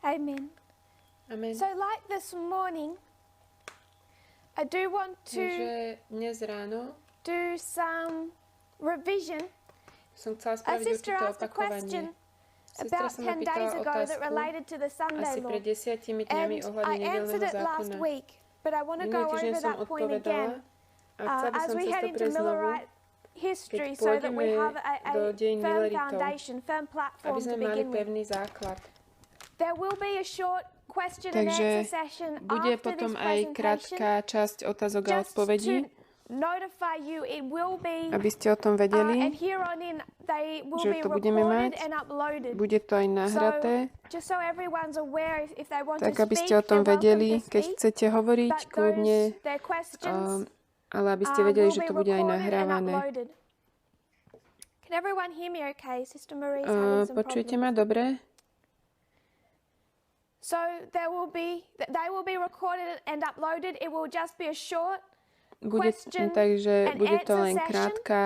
Amen. Amen. So like this morning, I do want to dnes ráno do some revision. som chcela A spraviť sister určité asked a question opakovanie. Sestra about sa ma 10 days pýtala ago that otázku related to the Sunday asi law. pred 10 dňami And ohľadne I answered nedeľného it last zákona. week, but I want to Minulý go týždeň over som that point odpovedala again a chcela by as som we cez head to into prejsť znovu, Millerite history keď so that we pôjdeme have do a dejín firm Milleritov, foundation, firm aby platform sme to mali begin with. pevný základ. There will be a short question and Takže answer session bude after potom this aj presentation. krátka časť otázok a Just odpovedí, to notify you, it will be, aby ste o tom vedeli, and here on in, they will že be to budeme recorded mať. and uploaded. Bude to aj nahraté, Just so everyone's aware, if they want tak to aby speak, ste o tom they're welcome vedeli, to keď speak. chcete hovoriť But kľudne, their questions ale aby ste vedeli, will že be to bude aj recorded and nahrávané. uploaded. Can everyone hear me okay? Sister Marie's having some Počujete problems. ma dobre? So they will be recorded and uploaded. It will just be a short question takže and bude to answer len session. krátka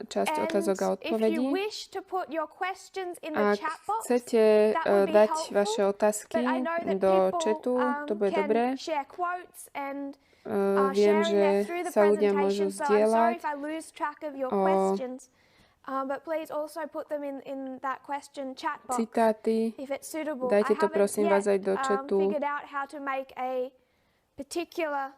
časť otázok a And if you odpovedí. wish to put your questions in the Ak chat box, chcete that would be dať helpful. vaše otázky But I know that do people chatu, to bude can dobré. share quotes and Viem, sharing že that through the sa ľudia môžu presentation. So I'm sorry zdieľať if I lose track of your questions. But please also put them in that question chat box citáty. if it's suitable. Dajte to I prosím vás aj do haven't chatu. figured out how to make a particular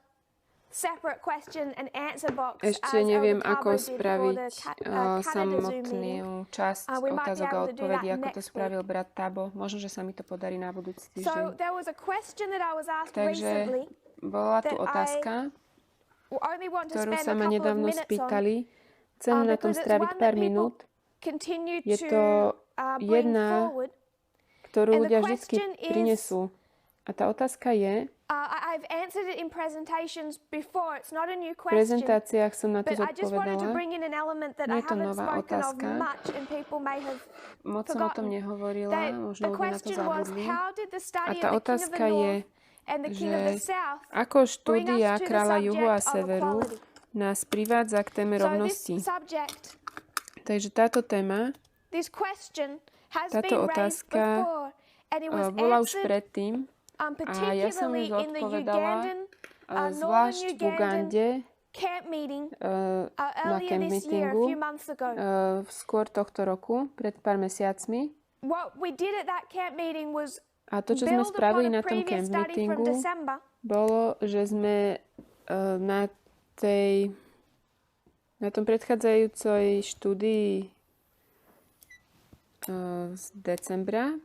separate question and answer box. Ešte as neviem, Elder ako Cabo did for spraviť the Canada Zoom samotnú meeting. časť We might be otázok a able to do odpovedí, that ako to next spravil brat Tabo. Možno, že sa mi to podarí na budúci So týždeň. there was a question that I was asked Takže recently bola tu that otázka, only want to ktorú spend sa a ma couple of nedávno minutes on. spýtali. Chcem na tom Because it's stráviť one pár that people minút. continue Je to to bring jedna, forward. ktorú And the ľudia vždy question is- prinesú. A tá otázka je, I've answered it in presentations before. It's not a new v question. prezentáciách som na to But I just wanted to zodpovedala. bring in an element that Nie I je to haven't nová spoken of otázka. much and people may have Moc som o tom forgotten. nehovorila, možno The ľudia na to question was, zabudli. how did the A study tá of the King of the otázka je, North and the King of the že South ako bring štúdia us to the kráľa juhu a subject of severu equality? nás privádza k téme So this rovnosti. subject, Takže táto téma, this question has táto been raised otázka before and it was bola už answered predtým a ja som ju particularly in the zodpovedala Ugandan, zvlášť v Northern Ugande camp meeting na earlier camp this year, a meetingu few months ago. skôr tohto roku, pred pár mesiacmi. What we did at that camp meeting was A to, čo sme build spravili upon a na tom previous camp study from meetingu, December. bolo, že sme na tom predchádzajúcej štúdii z decembra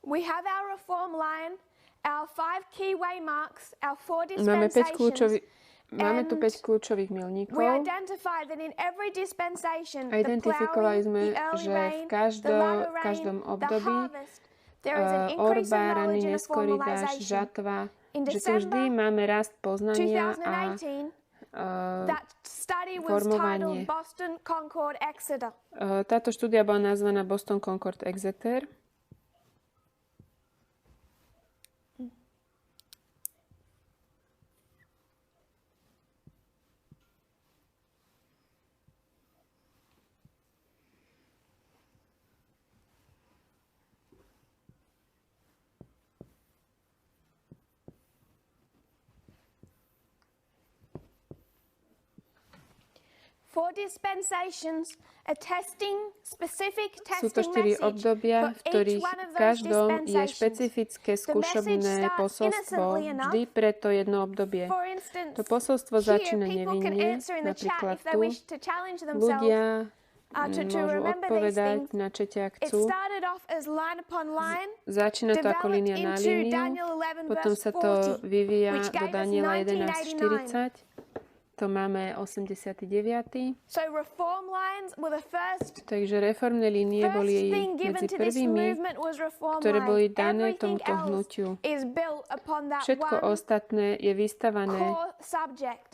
We have our reform line, our 5 key waymarks, our 4 máme dispensations. Máme tu and 5 kľúčových milníkov. We identified that in every dispensation, the Identifikovali plowing, sme, the early že v rain, the latter rain, každom the období harvest, there is an increase of orbárany, knowledge and a neskorý dáž, formalization. žatva, In že tu vždy December máme rast poznania a 2018, that study was formovanie. titled Boston, Concord, Exeter. Táto štúdia bola nazvaná Boston, Concord, Exeter. Four dispensations attesting specific Sú to testing 4 obdobia, v ktorých v každom je špecifické skúšobné posolstvo vždy pre to jedno obdobie. To posolstvo začína nevinne, napríklad tu. Ľudia môžu odpovedať na čete, ak chcú. Začína to ako línia na líniu, potom sa to vyvíja do Daniela 11.40. To máme 89. Takže reformné línie boli medzi prvými, ktoré boli dané tomuto hnutiu. Všetko ostatné je vystavané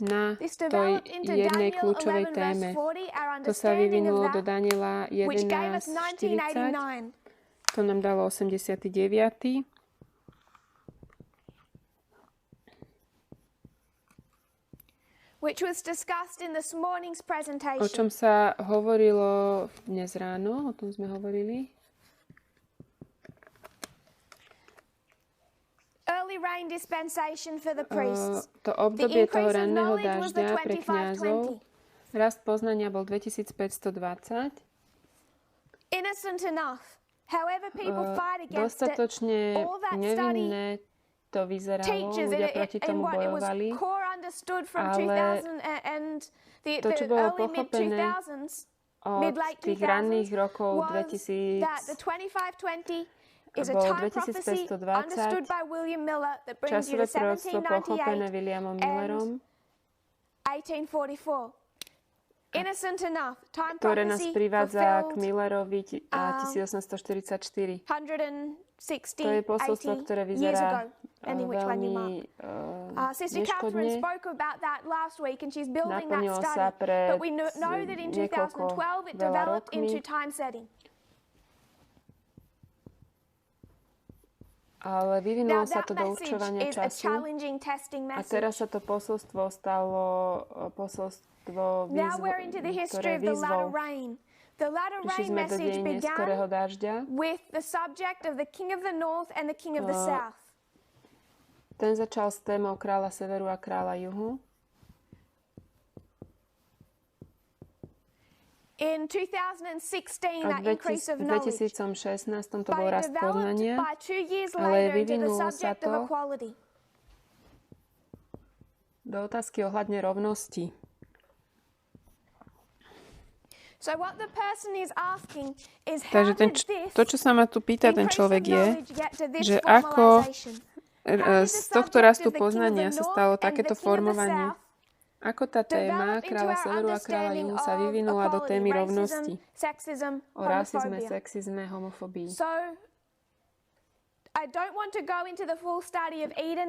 na tej jednej kľúčovej téme. To sa vyvinulo do Daniela 11.40. To nám dalo 89. Which was discussed in this morning's O presentation. čom sa hovorilo dnes ráno, o tom sme hovorili. To obdobie toho ranného dažďa pre kňazov, rast poznania bol 2520. Dostatočne nevinné to vyzeralo, ľudia proti tomu bojovali, ale to, čo bolo pochopené od tých ranných rokov 2000, bolo 2520, časové proroctvo pochopené Williamom Millerom, ktoré nás privádza k Millerovi 1844. To je posolstvo, ktoré vyzerá veľmi neškodne. Naplnilo sa pred niekoľko veľa rokmi. Ale vyvinulo sa to do určovania času a teraz sa to posolstvo stalo posolstvo, ktoré výzvou. Prišli sme do dejín neskorého dažďa. Ten začal s témou kráľa severu a kráľa juhu. In 2016, v 2016 to bol rast poznania, ale vyvinulo sa to do otázky ohľadne rovnosti. Takže to, čo sa ma tu pýta ten človek je, že ako z tohto rastu poznania sa stalo takéto formovanie, ako tá téma kráľa severu a kráľa juhu sa vyvinula do témy rovnosti, o rasizme, sexizme, homofóbii.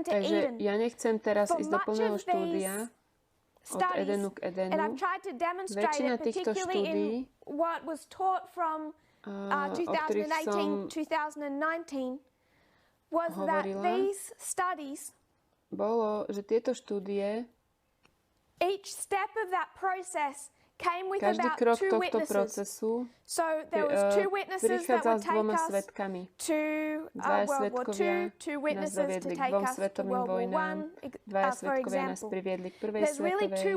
Takže ja nechcem teraz ísť do plného štúdia od Edenu k Edenu. Väčšina týchto štúdií, o ktorých som hovorila, bolo, že tieto štúdie, každý krok tohto procesu prichádzal s dvoma svedkami. Dvaja svedkovia nás doviedli k dvom svetovým vojnám, dvaja svedkovia nás priviedli k prvej svetovej.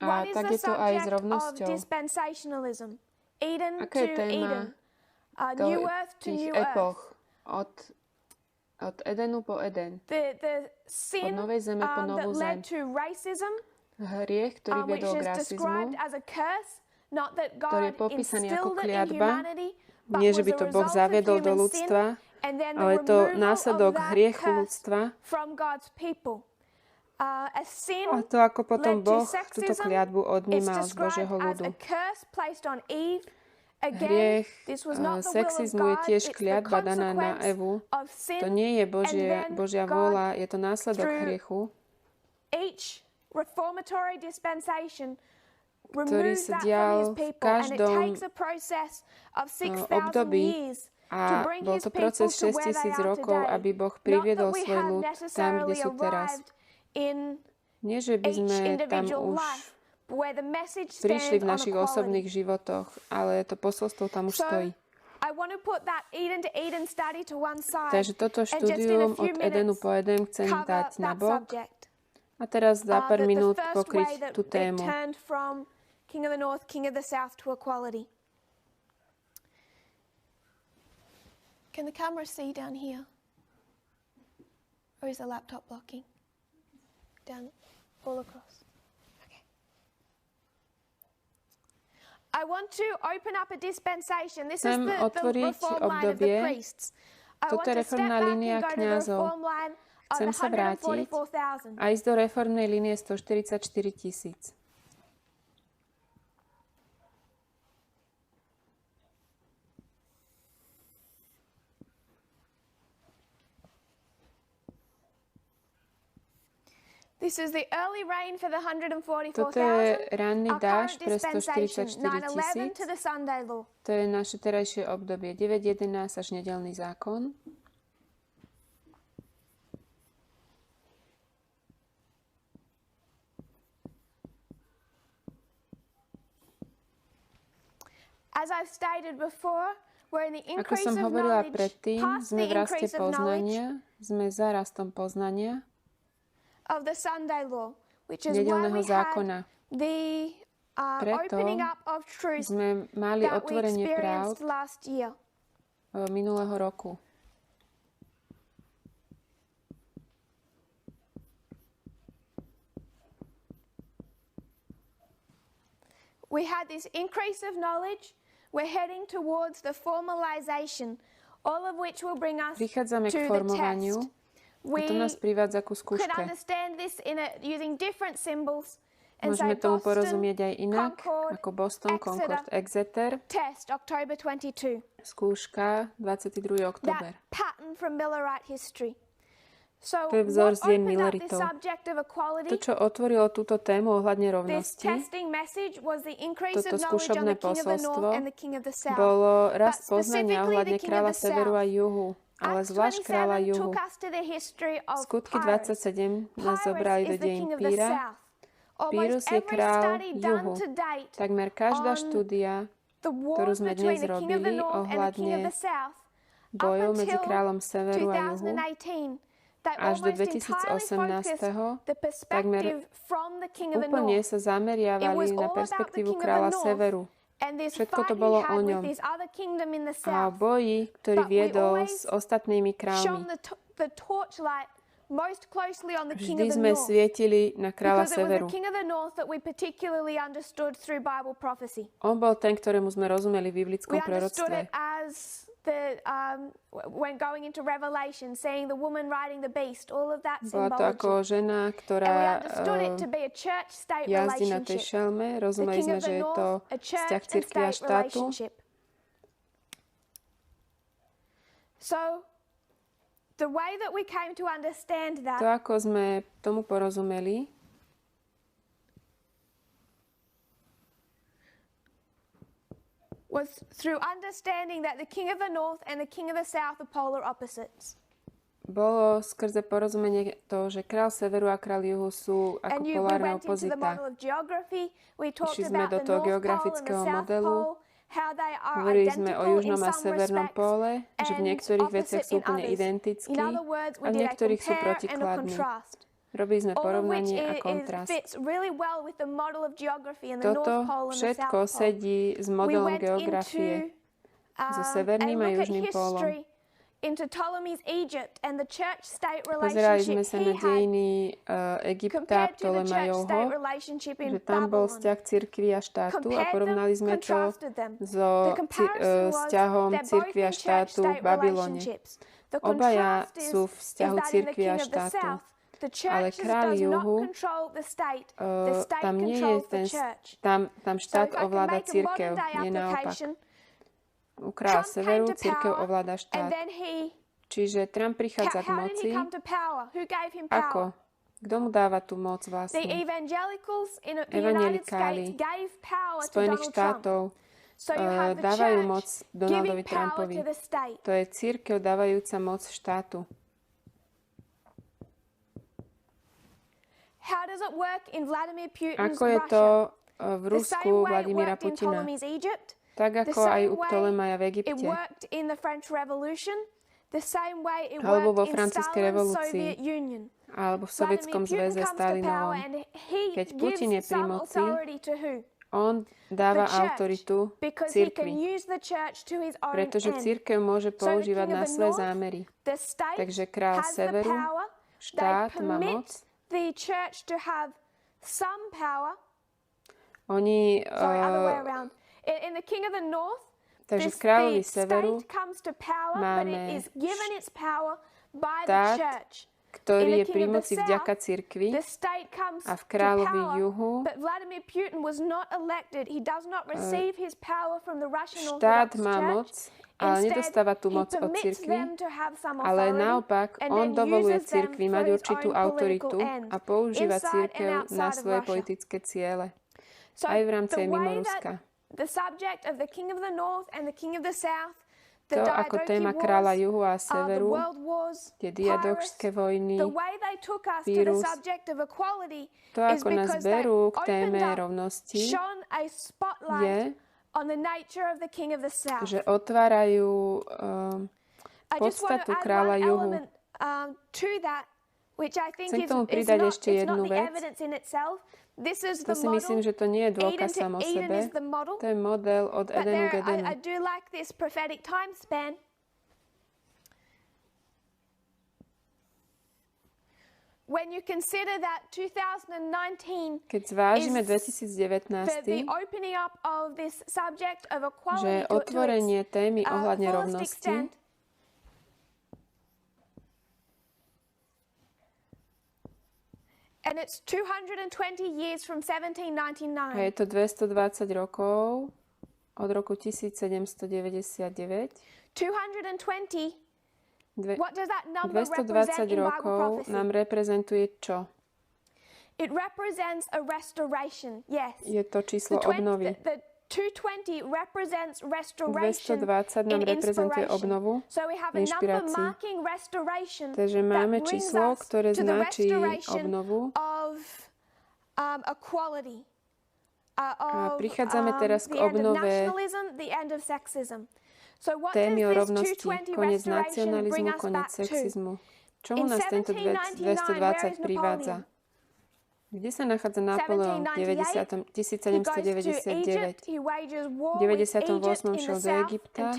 A tak je to aj s rovnosťou. Aká je téma tých epoch od Edenu po Eden, od novej zeme po novú zem. Hriech, ktorý viedol k rasizmu, ktorý je popísaný ako kliatba, nie, že by to Boh zaviedol do ľudstva, ale to následok hriechu ľudstva. A to, ako potom Boh túto kliatbu odnímal z Božieho ľudu. Hriech sexizmu je tiež kliatba daná na Evu. To nie je Božia vôľa, je to následok hriechu, ktorý sa dial v každom období a bol to proces 6000 rokov, aby Boh priviedol svoj ľud tam, kde sú teraz. Nie, že by sme tam už prišli v našich osobných životoch, ale to posolstvo tam už stojí. Takže toto štúdium od Edenu po Eden chcem dať na bok a teraz za pár minút pokryť tú tému. Can the camera see down here? Or is the laptop blocking? Down all across. Chcem otvoriť obdobie. Toto je reformná línia kňazov. Chcem sa vrátiť a ísť do reformnej línie 144 000. Toto je ranný dážď pre 144 000. To je naše terajšie obdobie. 9.11 až nedeľný zákon. Ako som hovorila predtým, sme v raste poznania, sme za rastom poznania nedeľného zákona. Preto sme mali otvorenie práv minulého roku. We had this increase of knowledge. We're heading towards the formalization, all of which will bring us Prichádzame to k formovaniu, a to nás privádza ku skúške. Môžeme tomu porozumieť aj inak, ako Boston, Concord, Exeter. Test, October 22. Skúška, 22. október. That pattern from Millerite history. So, to je vzor z dejín Milleritov. To, čo otvorilo túto tému ohľadne rovnosti, toto skúšobné posolstvo, bolo rast poznania ohľadne kráľa severu a juhu, ale zvlášť kráľa juhu. Skutky 27 nás zobrali do dejín Píra. Pírus je kráľ juhu. Takmer každá štúdia, ktorú sme dnes robili ohľadne bojov medzi kráľom severu a juhu, až do 2018. takmer úplne sa zameriavali na perspektívu kráľa severu. Všetko to bolo o ňom. A o boji, ktorý viedol s ostatnými kráľmi. Vždy sme svietili na kráľa severu. On bol ten, ktorému sme rozumeli v biblickom proroctve. When going into Revelation, seeing the woman riding the beast, all of that symbology. Bola to ako žena, ktorá jazdí na tej šelme. Rozumeli sme, že je to vzťah cirkvi a štátu. So, the way that we came to understand that, to, ako sme tomu porozumeli, was through understanding that the king of the north and the king of the south are polar opposites. Bolo skrze porozumenie toho, že kráľ severu a kráľ juhu sú ako polárne opozita. Išli sme do toho geografického modelu. Hovorili sme o južnom a severnom póle, že v niektorých veciach sú úplne identickí a v niektorých sú protikladní. Robili sme porovnanie a kontrast. Toto všetko sedí s modelom geografie, so severným a južným pólom. Pozerali sme sa na dejiny Egypta, Ptolemajovho, že tam bol vzťah cirkvi a štátu a porovnali sme to so vzťahom cirkvi a štátu v Babylone. Obaja sú v vzťahu cirkvi a štátu. Ale kráľ juhu, tam nie je tam štát ovláda cirkev, nie naopak. U kráľa severu cirkev ovláda štát. Čiže Trump prichádza k moci. Ako? Kto mu dáva tú moc vlastne? Evangelikáli Spojených štátov dávajú moc Donaldovi Trumpovi. To je cirkev dávajúca moc štátu. Ako je to v Rusku Vladimíra Putina? Tak ako aj u Ptolemaja v Egypte. Alebo vo francúzskej revolúcii. Alebo v Sovietskom zväze Stalinovom. Keď Putin je pri moci, on dáva autoritu cirkvi. Pretože cirkev môže používať na svoje zámery. Takže kráľ severu, štát má moc. The church to have some power. Oni in the king of the north, takže v kráľovi severu máme štát, ktorý je pri moci vďaka cirkvi, a v kráľovi juhu štát má moc, ale nedostáva tú moc od cirkvi, ale naopak on dovoluje cirkvi mať určitú autoritu a používa cirkev na svoje politické ciele. Aj v rámci mimo Ruska. To ako téma kráľa juhu a severu, tie diadochské vojny, vírus, to ako nás berú k téme rovnosti, je, on the nature of the king of the south. Že otvárajú podstatu kráľa juhu. Chcem k tomu pridať ešte jednu vec. To si myslím, že to nie je dôkaz sám o sebe. To je model od Edenu k Edenu. When you consider that 2019 keď zvážime 2019, že otvorenie témy ohľadne rovnosti and it's 220 years from 1799. A je to 220 rokov od roku 1799. 220 What does that number 220 rokov nám reprezentuje čo? It represents a restoration, yes. Je to číslo obnovy. The 220 represents restoration 220 nám reprezentuje obnovu, inšpiráciu. Takže máme číslo, ktoré značí obnovu. A prichádzame teraz k obnove témy o rovnosti, koniec nacionalizmu, koniec sexizmu. Čomu nás tento 220 privádza? Kde sa nachádza Napoleon v 1799? V 98. šiel do Egypta.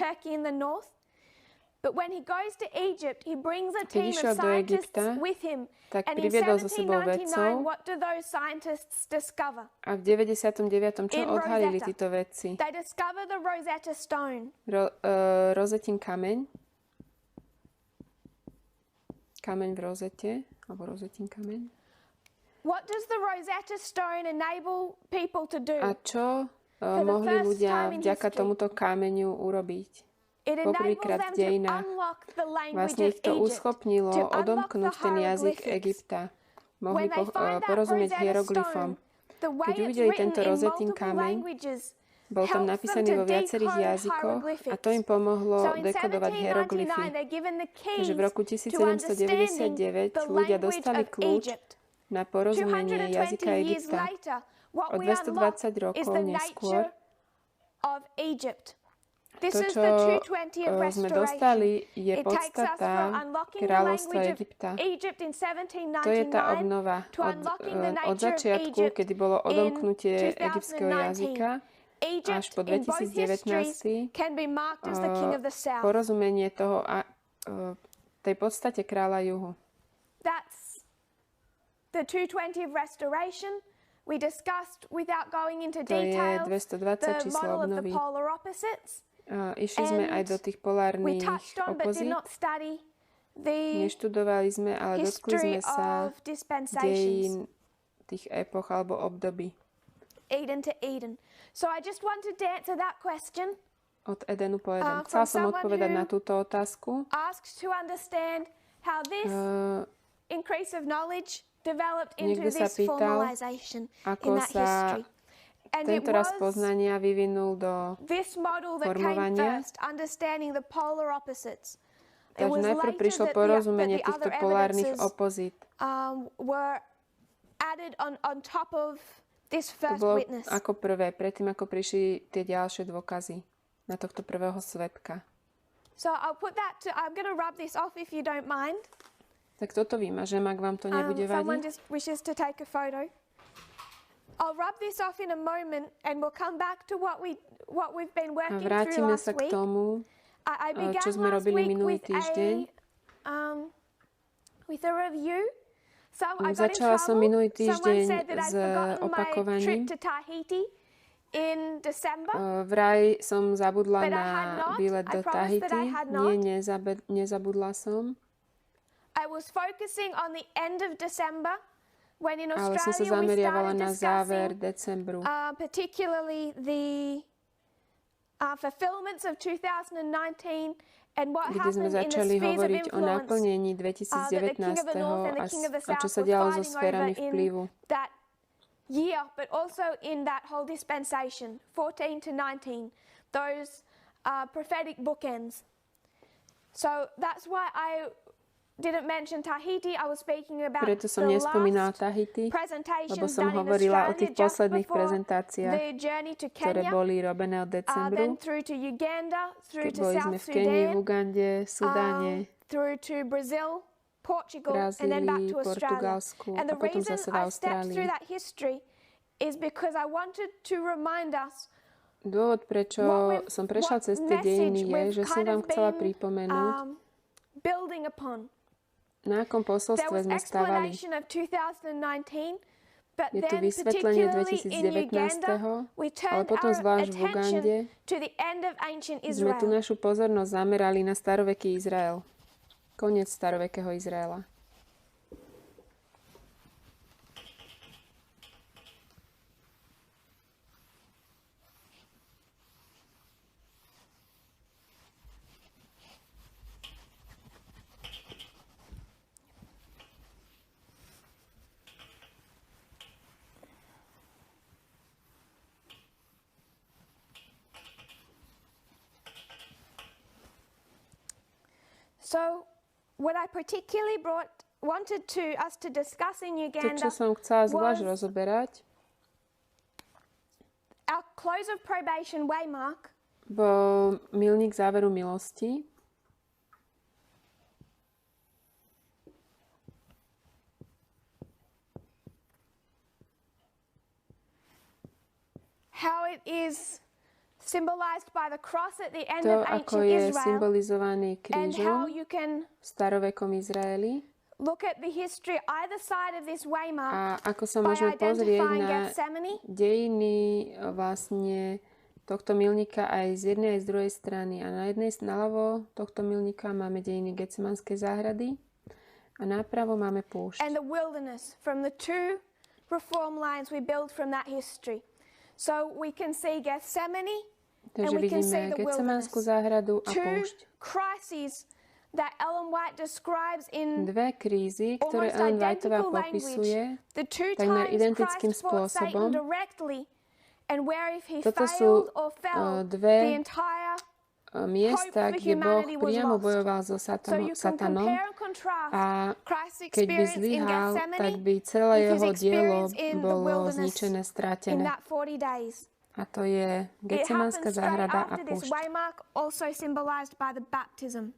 Keď išiel do Egypta, tak priviedol so sebou vedcov a v 99. čo odhalili títo vedci? Rozetín kameň. Kameň v rozete, alebo rozetín kameň. A čo mohli ľudia vďaka tomuto kameňu urobiť? Poprvýkrát v dejinách. Vlastne ich to uschopnilo odomknúť ten jazyk Egypta. Mohli porozumieť hieroglyfom. Keď uvideli tento rozetín kameň, bol tam napísaný vo viacerých jazykoch a to im pomohlo dekodovať hieroglyfy. Takže v roku 1799 ľudia dostali kľúč na porozumenie jazyka Egypta. O 220 rokov neskôr to, čo sme dostali, je podstata kráľovstva Egypta. To je tá obnova od začiatku, kedy bolo odomknutie egyptského jazyka, až po 2019 porozumenie toho tej podstate kráľa juhu. The 220 of restoration. We discussed, without going into To detail, je 220 the číslo model of obnovy. the polar opposites. Išli sme aj do tých polárnych opozít. Neštudovali sme, ale dotkli sme sa dejín tých epoch alebo období. Eden to Eden. So I just wanted to answer that question. Od Edenu po Eden. Chcela som odpovedať na túto otázku. Asked to understand how this increase of knowledge developed into Niekto sa this pýtal, formalization ako in that sa history. And tento raz poznania vyvinul do this model that came formovania. first, understanding the polar opposites. Takže najprv prišlo porozumenie týchto polárnych opozít. Were added on top of this first To bolo witness. ako prvé, predtým ako prišli tie ďalšie dôkazy na tohto prvého svedka. So I'm going to rub this off if you don't mind. Tak toto vymažem, ak vám to nebude Someone vadiť. just wishes to take a photo. I'll rub this off in a moment and we'll come back to what we've been A working through vrátime last sa k week. tomu, I began čo sme last robili week minulý with týždeň. With a review. I got in Začala som trouble. minulý Someone týždeň said that I'd s forgotten my opakovaním. trip to Tahiti in December. Vraj som zabudla But I na had not. výlet do I promised that Tahiti. I had not. Nie, nezabudla som. I was focusing on the end of December when in Ale som sa Australia we zameriavala started na záver discussing decembru. particularly the fulfillments of 2019 and what Kde sme happened in the začali spheres of hovoriť o influence naplnení 2019. A čo sa dialo so sférami vplyvu. that year, but also in that whole dispensation, 14 to 19, those prophetic bookends. So that's why didn't mention Tahiti. I was speaking about Preto som nespomínala Tahiti, lebo som hovorila o tých posledných prezentáciách, ktoré boli robené od decembru. Keď boli sme v Kenii, v Ugande, Sudáne, Brazílii, Portugalsku a potom zase v Austrálii. Dôvod, prečo som prešla cez tie dejiny, je, že som vám chcela pripomenúť, na akom posolstve sme stávali. Je tu vysvetlenie 2019, ale potom zvlášť v Ugande sme tu našu pozornosť zamerali na staroveký Izrael. Koniec starovekého Izraela. So, what I particularly wanted us to discuss in Uganda čo som chcela zvlášť rozoberať, our close of probation waymark, bol milník záveru milosti, how it is symbolized by the cross at the end to, of ako ancient je Israel, symbolizovaný and how krížom you can v starovekom Izraeli look at the history either side of this waymark a ako sa by môžeme pozrieť identifying na Gethsemane dejiny vlastne tohto milníka aj z jednej aj z druhej strany. A na jednej naľavo tohto milníka máme dejiny Getsemanskej záhrady a napravo máme púšť. and the wilderness from the two reform lines we build from that history. So we can see Gethsemane Takže and we can see vidíme the Getsemanskú wilderness. záhradu a Two púšť. crises that Ellen White describes in Dve krízy, ktoré almost Ellen Whiteová identical popisuje language. The two takmer times identickým Christ fought spôsobom. Satan directly, and where if he Toto sú failed or fell, dve the entire miesta, hope for kde Boh humanity was priamo lost. bojoval so So you can satanom compare and contrast a Christ's keď by experience in zlyhal, tak Gethsemane by celé with his jeho dielo experience in the bolo wilderness zničené, in strátené. that 40 days. A to je It Getsemanská happens straight záhrada a after this púšť. waymark, also symbolized by the baptism.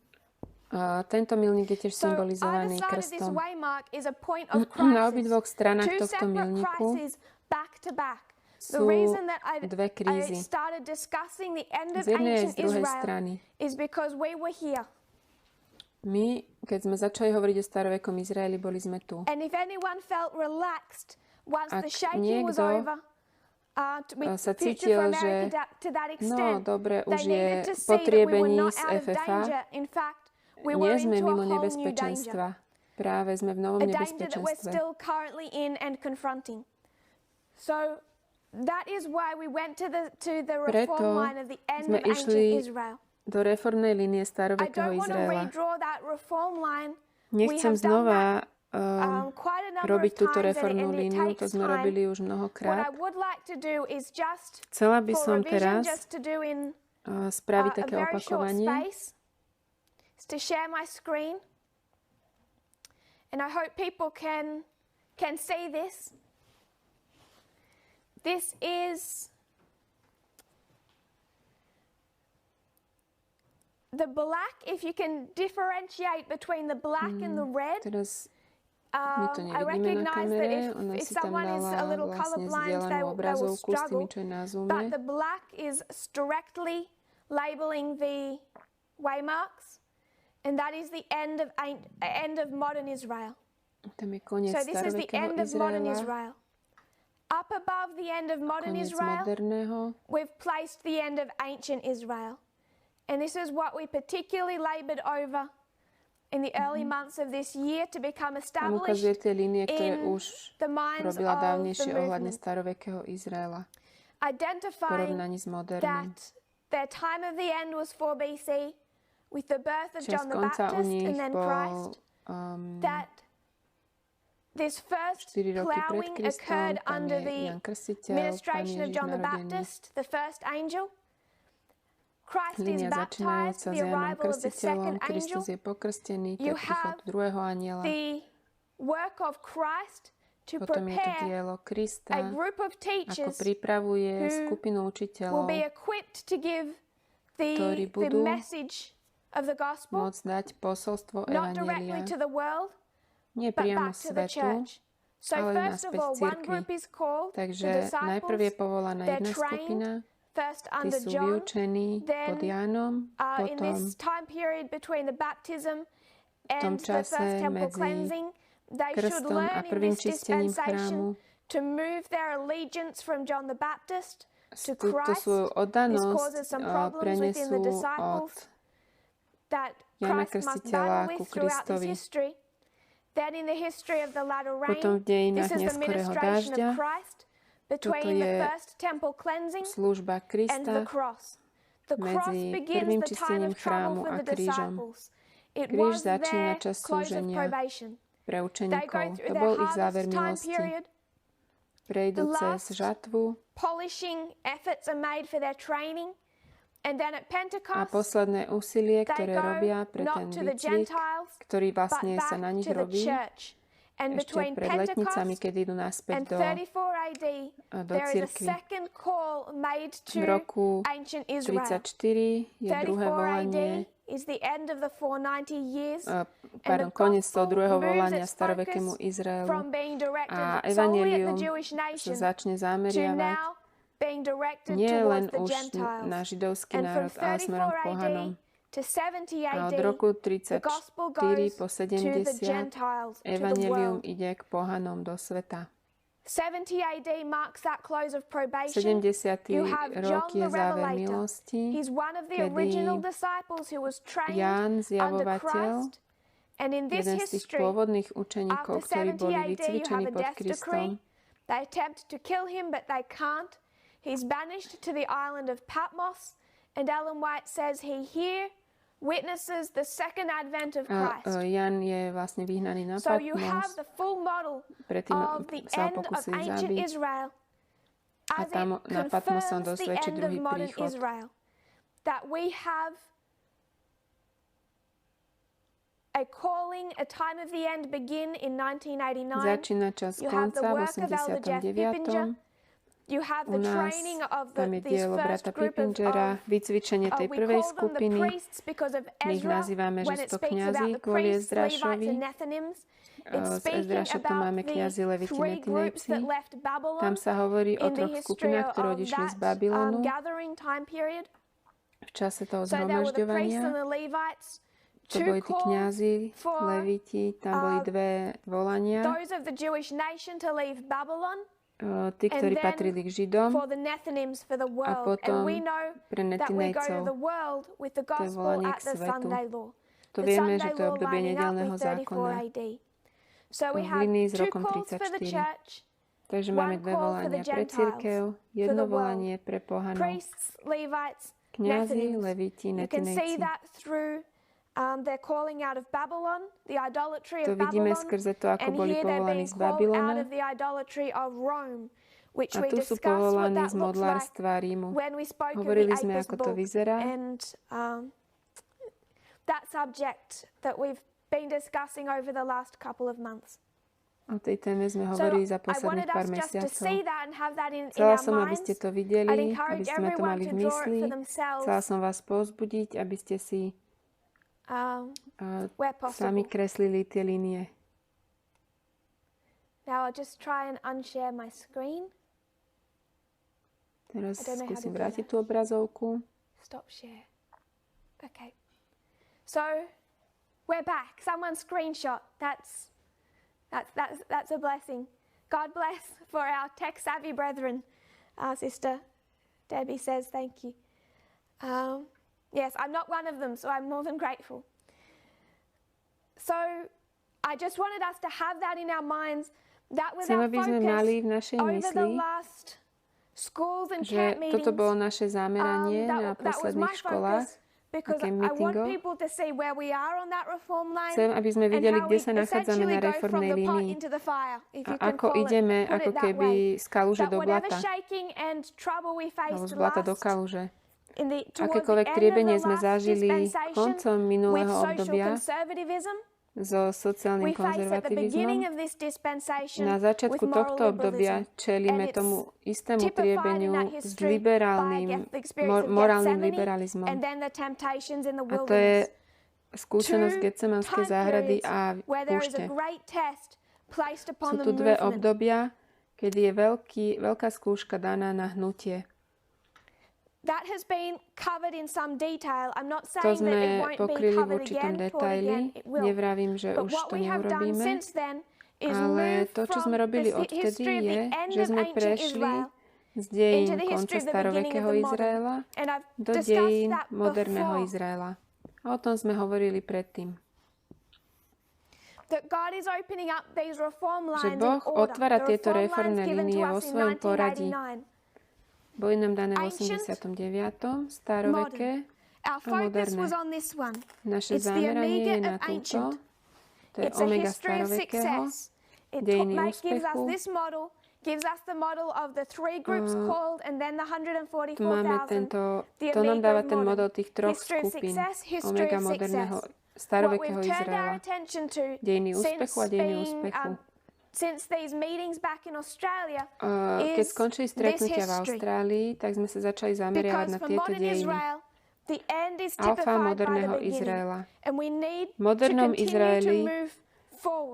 Tento milník je tiež So either symbolizovaný side of this krstom. waymark is a point of Na crisis. obidvoch stranách Two tohto separate milníku crises back to back. The sú reason that dve I krízy. started discussing the end of Z jednej aj z ancient druhej Israel strany. is because we were here. My, keď sme začali hovoriť o starovekom Izraeli, boli sme tu. And if anyone felt relaxed once Ak the shaking was niekto over, sa Future cítil, for že America to that no extent, dobre, už they je needed to see that we were potriebení not z out of FFA, danger. In fact, we were nie sme into a mimo whole new danger. nebezpečenstva. Práve sme v novom A danger that we're nebezpečenstve. still currently in and confronting. So that is why we went to the Preto reform line of the end sme of ancient išli Israel. do reformnej línie I starovekého don't want to Izraela. redraw that reform line. Nechcem We have done znova quite a number robiť of túto times reformnú and it líniu, to takes sme time. robili už What I mnohokrát. would like to do is just Chcela by for som revision, teraz just to do in spraviť a také very short opakovanie. space, is to share my screen, and I hope people can see this. This is the black. If you can differentiate between the black and the red, Teraz my to I nevidíme na recognize that kamere. Ona if si tam someone is a dala little vlastne colorblind, zdieľanú they will obrazovku s tými, struggle. čo je na Zoome. But the black is directly labeling the waymarks, and that is the end of modern Israel. Tam je koniec So this is the starovekého end of modern Izraela, Israel. Up above the end of modern koniec Israel, moderného. we've placed the end of ancient Israel. And this is what we particularly labored over in the early months of this year to become Tam ukazuje established tie línie, ktoré in už the minds robila of the dávnejšie ohľadne movement, starovekého Izraela. v identifying porovnaní s moderným. that their time of the end was 4 BC with the birth of Čas John the konca u Baptist nich and then bol Christ, that this first 4 roky pred plowing Kristom, occurred tam under je the Jan Krstiteľ, Pán ministration of Ježiš John the narodený. Baptist, the first angel. línia začínajúca s Jánom Krstiteľom, Kristus je pokrstený, to je príchod druhého anjela. Potom je tu dielo Krista, ako pripravuje skupinu učiteľov, ktorí budú môcť dať posolstvo Evanjelia, nie priamo svetu, ale naspäť cirkvi. Takže najprv je povolaná jedna skupina, tí sú vyučení pod Jánom, potom v tom čase medzi krstom a prvým čistením chrámu túto svoju oddanosť prenesú od Jána Krstiteľa ku Kristovi. Potom v dejinách neskorého dážďa toto je služba Krista medzi prvým čistením chrámu a krížom. Kríž začína čas slúženia pre učeníkov. To bol ich záver milosti. Prejdú cez žatvu a posledné úsilie, ktoré robia pre ten výcvik, ktorý vlastne sa na nich robí ešte pred letnicami, keď idú naspäť do cirkvi. V roku 34 je druhé volanie, koniec toho druhého volania starovekému Izraelu a evanjelium sa začne zameriavať nie len už na židovský národ, ale smerom k pohanom. A od roku 34 po 70 evanjelium ide k pohanom do sveta. 70. rok je záver milosti, kedy Ján zjavovateľ, jeden z tých pôvodných učeníkov, ktorí boli vycvičení pod Kristom, he's banished to the island of Patmos, and Ellen White says he here witnesses the second advent of Christ. Jan je vlastne vyhnaný na Patmos. So you have the full model of the end of ancient Israel as it confirms the end of modern Israel. That we have a calling, a time of the end begin in 1989. Začína čas konca v 89. You have the training of tam je dielo brata Pippingera, vycvičenie tej prvej skupiny. My ich nazývame, že 100 kňazí kvôli Ezdrašovi. Z Ezdraša to máme kňazi, leviti, netinejci. Tam sa hovorí o troch skupinách, ktoré odišli z Babylonu v čase toho zhromažďovania. To boli tí kňazi, leviti, tam boli dve volania. Tí, ktorí patrili k Židom a potom pre netinejcov. To je volanie k svetu. To vieme, že to je obdobie nedeľného zákona. V línii s rokom 34. Takže máme dve volania pre cirkev, jedno volanie pre pohanov. Kňazi, leviti, netinejci. To vidíme skrze to, ako boli povolaní z Babylona. A tu sú povolaní z modlárstva Rímu. Hovorili sme, ako to vyzerá. O tej téme sme hovorili za posledných pár mesiacov. Chcela som, aby ste to videli, aby sme to mali v mysli. Chcela som vás povzbudiť, aby ste si sami kreslili tie línie. Now I'll just try and unshare my screen. Teraz skúsim vrátiť tú obrazovku. Stop share. Okay. So we're back. Someone screenshot. That's a blessing. God bless for our tech-savvy brethren. Sister Debbie says thank you. Yes, I'm not one of them, so I'm more than grateful. So I just wanted us to have that in our minds. That was our focus over the last schools and camp meetings. Že toto bolo naše zameranie na posledných školách a camp meetingov. Chcem, aby sme videli, kde sa nachádzame na reformnej línii a ako ideme, ako keby z kaluže do blata alebo z blata do kaluže. Akékoľvek triebenie sme zažili koncom minulého obdobia so sociálnym konzervativizmom, na začiatku tohto obdobia čelíme tomu istému triebeniu s morálnym liberalizmom. A to je skúsenosť Getsemanskej záhrady a púšte. Sú tu dve obdobia, kedy je veľká skúška daná na hnutie. To sme pokryli v určitom detaili. Nevravím, že už to neurobíme. Ale to, čo sme robili odtedy, je, že sme prešli z dejín konca starovekého Izraela do dejín moderného Izraela. A o tom sme hovorili predtým. Že Boh otvára tieto reformné línie vo svojom poradí. Boli nám dané v 89. staroveké a moderné. Naše zameranie je na túto. To je omega starovekého, dejiny úspechu. Tu máme to nám dáva ten model tých troch skupín omega moderného starovekého Izraela. Dejiny úspechu a dejiny úspechu. Keď skončili stretnutia v Austrálii, tak sme sa začali zameriavať na tieto dejiny. Alfa moderného Izraela. V modernom Izraeli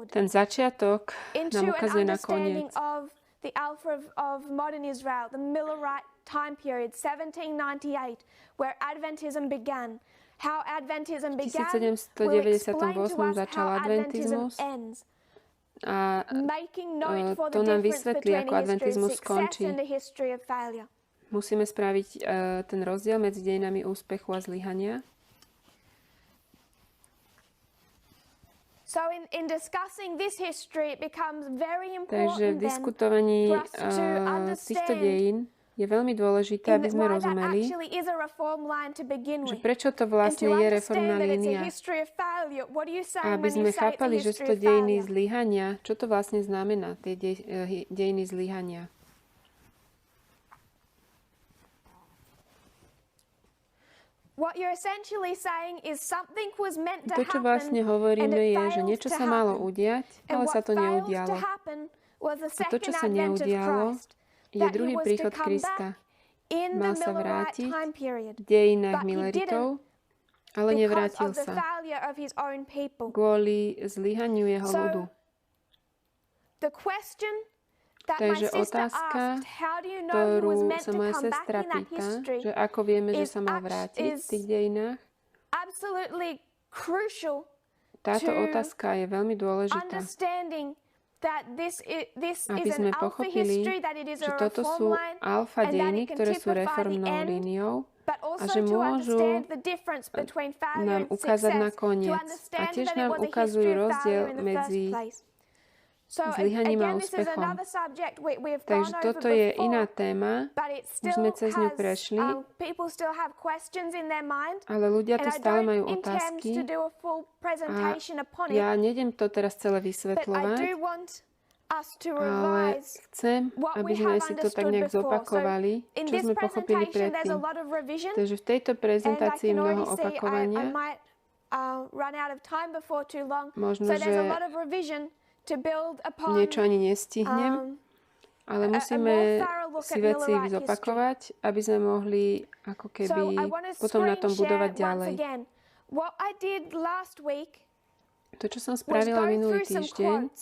ten začiatok nám ukazuje na koniec. The alpha of modern Israel, the Millerite time period, 1798, where Adventism began. How Adventism began, will explain to us how Adventism ends. A to nám vysvetlí, ako adventizmus skončí. Musíme spraviť ten rozdiel medzi dejinami úspechu a zlyhania. Takže v diskutovaní týchto dejín je veľmi dôležité, aby sme rozumeli, že prečo to vlastne je reformná línia. A aby sme chápali, že sú to dejiny zlyhania, čo to vlastne znamená, tie dejiny zlyhania. To, čo vlastne hovoríme, je, že niečo sa malo udiať, ale sa to neudialo. A to, čo sa neudialo, je druhý príchod Krista. Mal sa vrátiť v dejinách Milleritov, ale nevrátil sa kvôli zlyhaniu jeho ľudu. Takže otázka, ktorú sa moja sestra pýta, že ako vieme, že sa mal vrátiť v tých dejinách, táto otázka je veľmi dôležitá, aby sme pochopili, že toto sú alfa dejiny, ktoré sú reformnou líniou a že môžu nám ukázať na koniec. A tiež nám ukazujú rozdiel medzi zlyhaním a úspechom. Takže toto je iná téma, už sme cez ňu prešli, ale ľudia tu stále majú otázky a ja nejdem to teraz celé vysvetľovať, ale chcem, aby sme si to tak nejak zopakovali, čo sme pochopili predtým. Takže v tejto prezentácii mnoho opakovania, možno, že niečo ani nestihnem, ale musíme si veci zopakovať, aby sme mohli ako keby potom na tom budovať ďalej. To, čo som spravila minulý týždeň,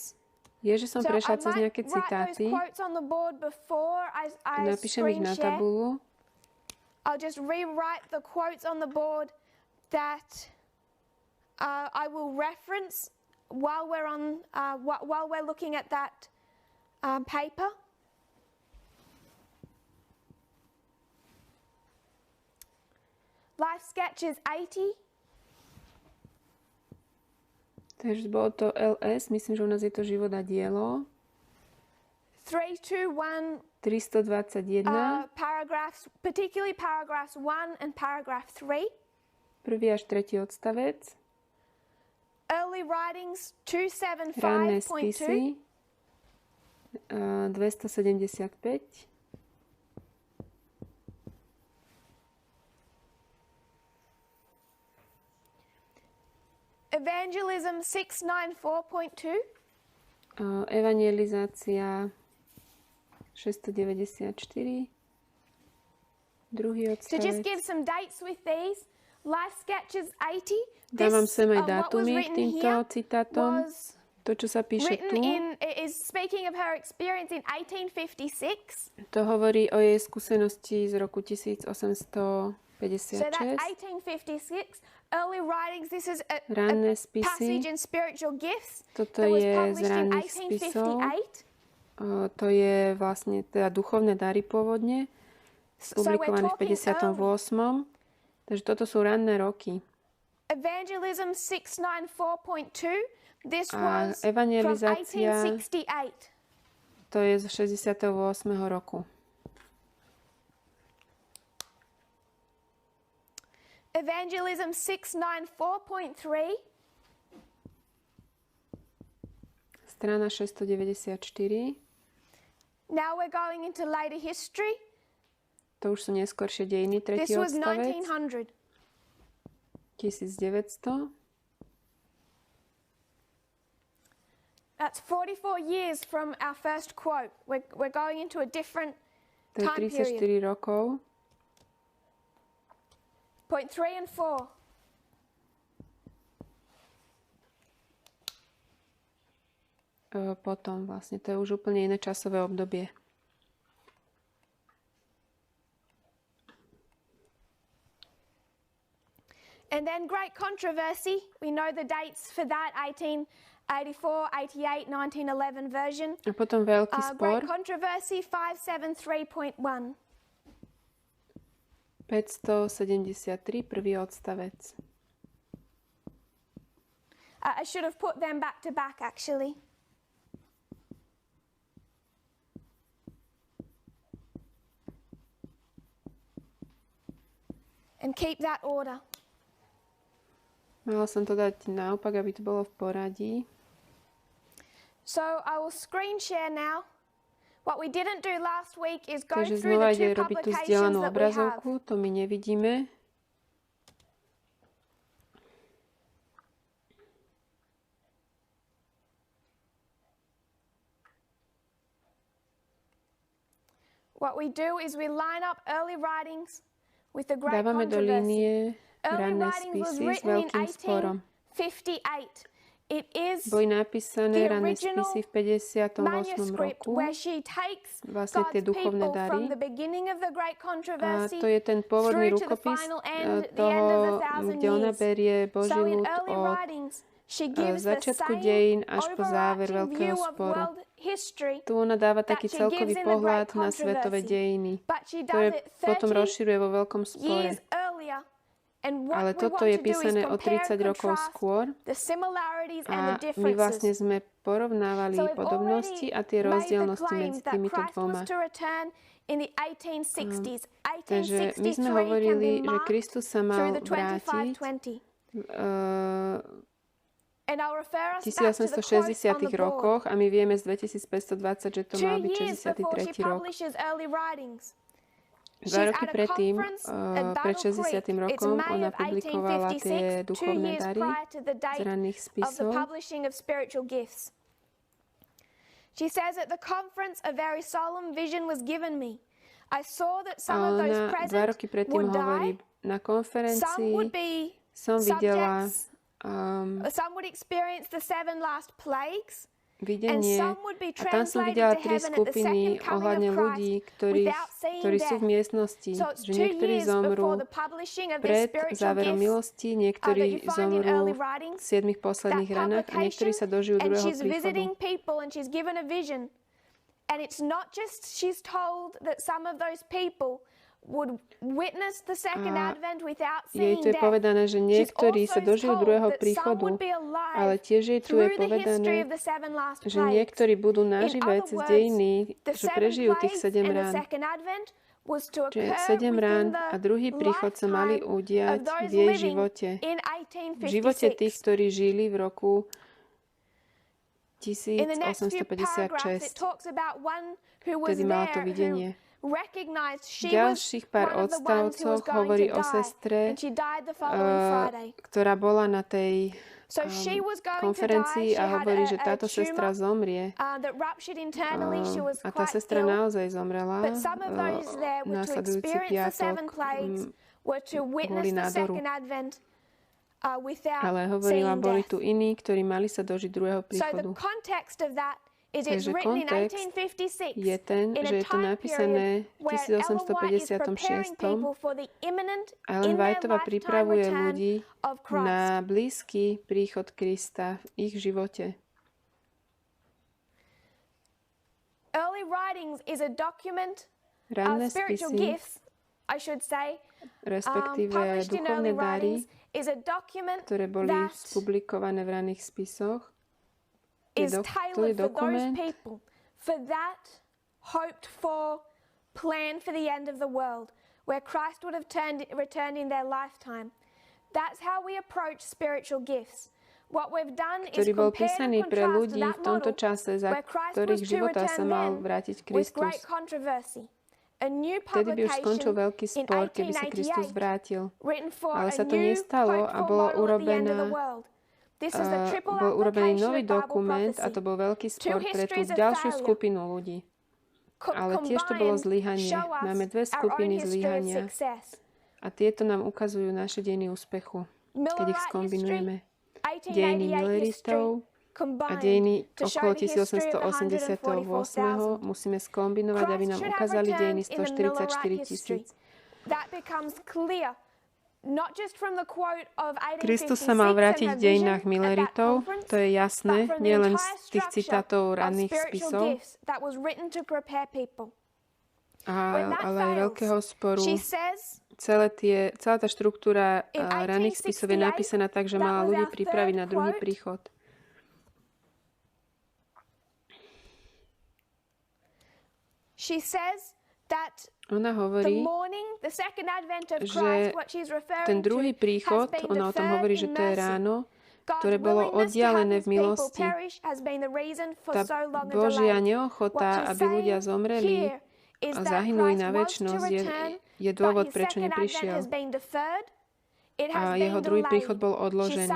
je, že som prešla cez nejaké citáty. Napíšem ich na tabulu. I'll just rewrite the quotes on the board that I will reference while we're looking at that paper. Life sketch is 80. Takže bolo to LS, myslím, že u nás je to život a dielo. 321. Paragraphs, particularly paragraphs 1 and paragraph 3. Prvý až tretí odstavec. Early writings 275.2. Ranné spisy 275. Evangelism 694.2. Evangelizácia 694. Druhý To just odstavec. give some dates with these, Life Sketches 80. Dávam sem aj what was dátumy k written týmto here citátom. was To, čo sa píše tu, is speaking of her experience in 1856. to hovorí o jej skúsenosti z roku 1856. So that's 1856. Early writings, this is a Ranné passage spisy. in spiritual gifts Toto that was je z published in ranných spisov. 1858. To je vlastne teda duchovné dary pôvodne, publikované v 58. Takže toto sú ranné roky. Evangelism 694.2. This A was from evangelizácia, 1868. to je z 68. roku. Evangelism 694.3. Strana 694. Now we're going into later history. To už sú neskôršie dejiny, This tretí was odstavec. 1900. 1900. That's 44 years from our first quote. We're going into a different To je time 34 period. rokov. Point 3 and 4. Potom vlastne, to je už úplne iné časové obdobie. And then great controversy. We know the dates for that, 1884, 88, 1911 version. A potom veľký spor. Great controversy 573.1. 573, prvý odstavec. I should have put them back to back, actually. And keep that order. Mala som to dať naopak, aby to bolo v poradí. So I will screen share now. What we didn't do last week is go Takže through znova the two ide robiť tú publications zdieľanú that we have. obrazovku, to my nevidíme. What we do is we line up early writings with the great Dávame do controversy. línie Early ranné writings was spisy s written in veľkým sporom. 1858. It is Boli napísané the ranné original spisy v 58. manuscript roku. where she takes Vlastne tie God's duchovné people dary. from the beginning of the great A controversy to je ten pôvodný through to the rukopis final end, the end of toho, the 1,000 kde ona years. berie Boží So in ľud early od writings, she gives the začiatku same dejín až po záver overarching veľkého view of sporu. world history, Tu ona dáva taký that she celkový gives in the pohľad great na svetové controversy. dejiny, but she ktoré does it potom 30 rozširuje vo veľkom spore. years earlier. And what Ale we toto want je to do is písané o compare 30 and rokov contrast skôr the similarities and a the my vlastne differences. sme porovnávali So we've podobnosti already a tie made the rozdielnosti claim medzi that týmito Christ dvoma. was to return in the 1860s. Takže my sme 1863 can hovorili, be že marked Kristus sa mal through the vrátiť 2520. v And I'll refer us back to the quote 1860 on the board. rokoch a my vieme z 2520, že to 2 mal byť years before she 63. rok. publishes early writings. 2 roky at a predtým, conference at pred Battle 60. Creek. It's rokom, May ona of publikovala tie 1856, 2 duchovné years dary prior to the z date ranných of the spisov. publishing of spiritual gifts. She says, at the conference, a very solemn vision was given me. I saw that some of A those ona 2 present roky predtým would hovorí, die, na some konferencii would be som videla subjects, some would experience the 7 last plagues, and videnie some would be a tam som translated videla to 3 heaven at the skupiny second coming ohľadne of ľudí, Christ ktorí without seeing sú v death. miestnosti, So it's že 2 niektorí years zomrú before the publishing of the pred spiritual záverom gifts milosti, that niektorí you find in zomrú early v writings, 7 posledných that ranách a niektorí sa dožijú and druhého she's príchodu. visiting people and she's given a vision. And it's not just she's told that some of those people would witness the second advent without Jej seeing tu je death. povedané, že niektorí sa dožijú druhého That some príchodu, would be alive ale tiež jej tu je through the history povedané, of the 7 last že plagues. niektorí budú In nažive other cez words, dejiny, the že 7 prežijú tých plagues 7 and the rán. second advent was to Že occur 7 rán within a druhý the príchod sa mali lifetime udiať of those v jej living živote. in V živote tých, 1856. ktorí žili v roku In the next few paragraphs, it 1856. talks about one who was Vtedy mala to there, videnie. who recognized she V was ďalších pár one of the ones who was odstavcoch going hovorí to o die, sestre, and she died the following Friday. ktorá bola na tej konferencii a hovorí, že táto sestra zomrie. A tá sestra naozaj zomrela následujúci piatok kvôli nádoru. Ale hovorila, boli tu iní, ktorí mali sa dožiť druhého príchodu. Takže kontext je ten, že je to napísané v 1856. A Ellen Whiteová pripravuje ľudí na blízky príchod Krista v ich živote. Ranné spisy, respektíve duchovné dary, ktoré boli spublikované v ranných spisoch, to je dokument for that hoped for plan for the end of the world, where Christ would have returned in their lifetime. That's how we approach spiritual gifts. What we've done is ktorý bol písaný pre ľudí v tomto čase, za ktorých života sa mal vrátiť Kristus. Vtedy by už skončil veľký spor, keby sa Kristus vrátil. Ale sa to nestalo a bol urobený nový dokument a to bol veľký spor pre tú ďalšiu skupinu ľudí. Ale tiež to bolo zlyhanie. Máme dve skupiny zlyhania a tieto nám ukazujú naše dejiny úspechu, keď ich skombinujeme. Dejiny Milleritov a dejiny okolo 1888 musíme skombinovať, aby nám ukázali dejiny 144 000. Kristus sa mal vrátiť v dejinách Milleritov, to je jasné, nielen z tých citátov ranných spisov, ale aj veľkého sporu. Celá tá štruktúra ranných spisov je napísaná tak, že mala ľudí pripraviť na druhý príchod. Ona hovorí, že ten druhý príchod, ona o tom hovorí, že to je ráno, ktoré bolo oddialené v milosti. Tá Božia neochota, aby ľudia zomreli a zahynuli na večnosť, je dôvod, prečo neprišiel. A jeho druhý príchod bol odložený.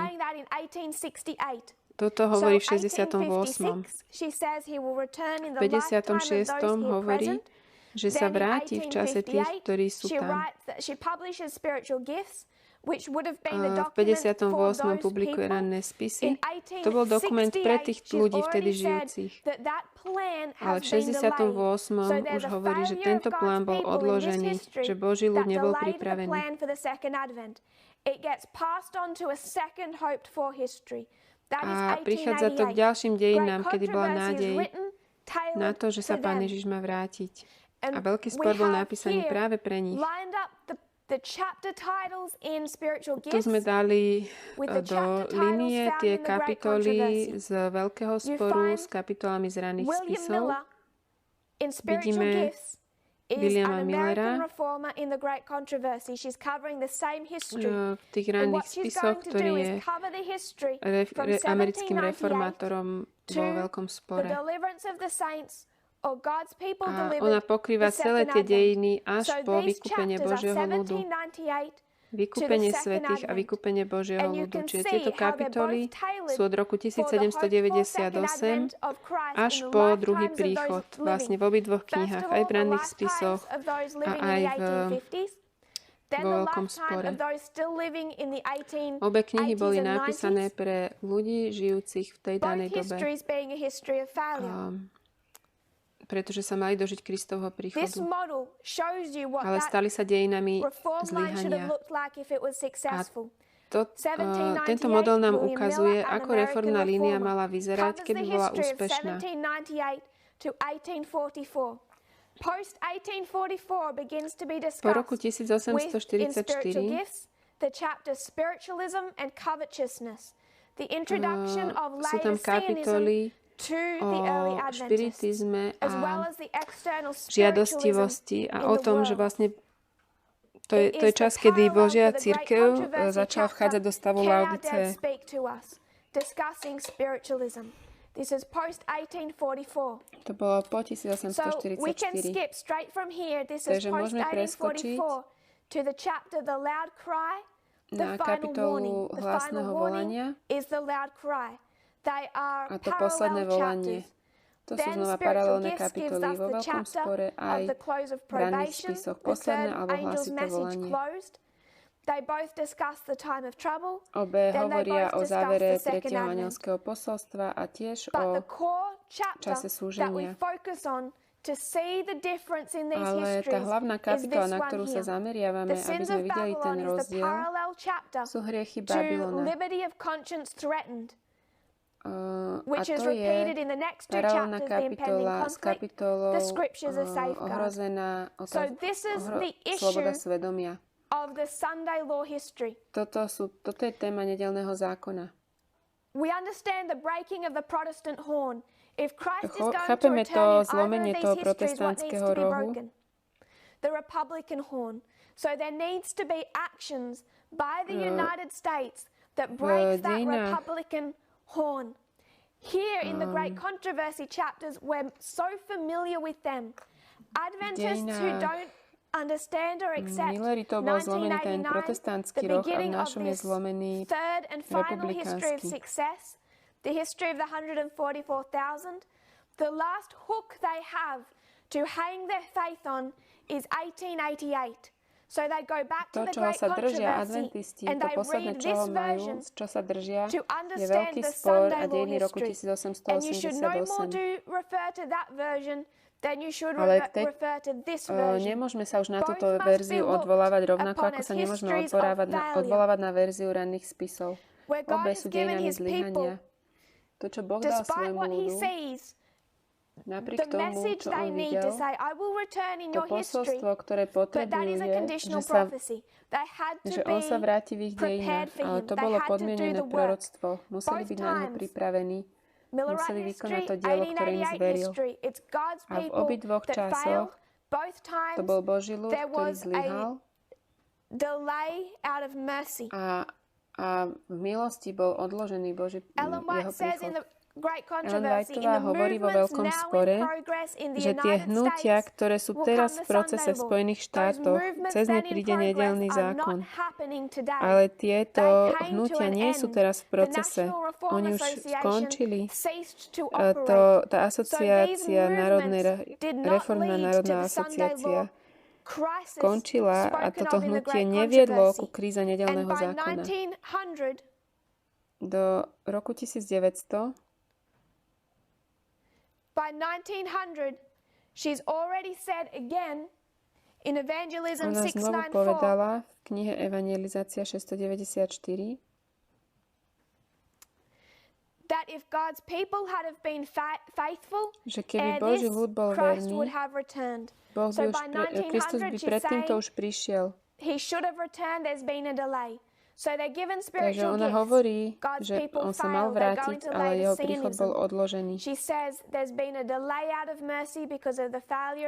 Toto hovorí v 68. V 56. hovorí, že sa vráti v čase tých, ktorí sú tam. V 58. publikuje ranné spisy. To bol dokument pre tých ľudí vtedy žijúcich. Ale v 68. už hovorí, že tento plán bol odložený, že Boží ľud nebol pripravený. A prichádza to k ďalším dejinám, kedy bola nádej na to, že sa Pán Ježiš má vrátiť. A veľký spor bol napísaný práve pre nich. Tu sme dali do línie tie kapitoly z veľkého sporu s kapitolami z ranných spisov. Vidíme Williama Millera v tých ranných spisoch, ktorý je americkým reformátorom vo veľkom spore. A ona pokrýva celé tie dejiny až po vykúpenie Božieho ľudu. Vykúpenie svätých a vykúpenie Božieho ľudu. Čiže tieto kapitoly sú od roku 1798 až po druhý príchod. Vlastne v obidvoch knihách, aj v ranných spisoch a aj vo veľkom spore. Obe knihy boli napísané pre ľudí žijúcich v tej danej dobe. Pretože sa mali dožiť Kristovho príchodu. Ale stali sa dejinami zlyhania. A tento model nám ukazuje, ako reformná línia mala vyzerať, keby bola úspešná. Po roku 1844 sú tam kapitoly o špiritizme a žiadostivosti a o tom, že vlastne to je čas, kedy Božia cirkev začala vchádzať do stavu Laodice. To bolo po 1844. Takže môžeme preskočiť na kapitolu hlasného volania a to posledné volanie. To sú znova paralelné kapitoly. Vo veľkom spore aj v ranných spisoch posledné alebo hlasité volanie. Obe hovoria o závere tretieho anielského posolstva a tiež o čase súženia. Ale tá hlavná kapitola, na ktorú sa zameriavame, aby sme videli ten rozdiel, sú hriechy Babylona. A to je paralelná kapitola s kapitolou ohrozená sloboda svedomia. Toto je téma nedeľného zákona. Chápeme to zlomenie toho protestantského rohu. V dejinách Here in the great controversy chapters, we're so familiar with them. Adventists who don't understand or accept Milleritov bol zlomený ten protestantský roh a v našom je zlomený republikánsky. The history of the 144,000, the last hook they have to hang their faith on is 1888. So they go back to the great controversy and they read this version to understand the Sunday law history. And you should no more refer to that version than you should refer to this version. Nemôžeme sa už na túto verziu odvolávať rovnako, ako sa nemôžeme odvolávať na verziu ranných spisov. Obe sú dejinami zlyhania. To, čo Boh dal svojmu ľudu, napriek tomu, čo on videl, to posolstvo, ktoré potrebuje, že on sa vráti v ich dejinách, ale to bolo podmienené proroctvo. Museli byť na ňo pripravení, museli vykonať to dielo, ktoré im zveril. A v obidvoch časoch to bol Boží ľud, ktorý zlyhal a v milosti bol odložený jeho príchod. Ellen Whiteová hovorí vo veľkom spore, že tie hnutia, ktoré sú teraz v procese v Spojených štátoch, cez ne príde nedeľný zákon. Ale tieto hnutia nie sú teraz v procese. Oni už skončili. Tá asociácia reformná národná asociácia skončila a toto hnutie neviedlo ku kríze nedeľného zákona. Do roku 1900 By 1900, she's already said again in Evangelism 694. Ona znovu povedala v knihe Evangelizácia 694, that if God's people had have been faithful, že keby Boží ľud bol verný, Boh by Kristus by predtýmto už prišiel. He should have returned, there's been a delay. Takže ona hovorí, že on sa mal vrátiť, ale jeho príchod bol odložený.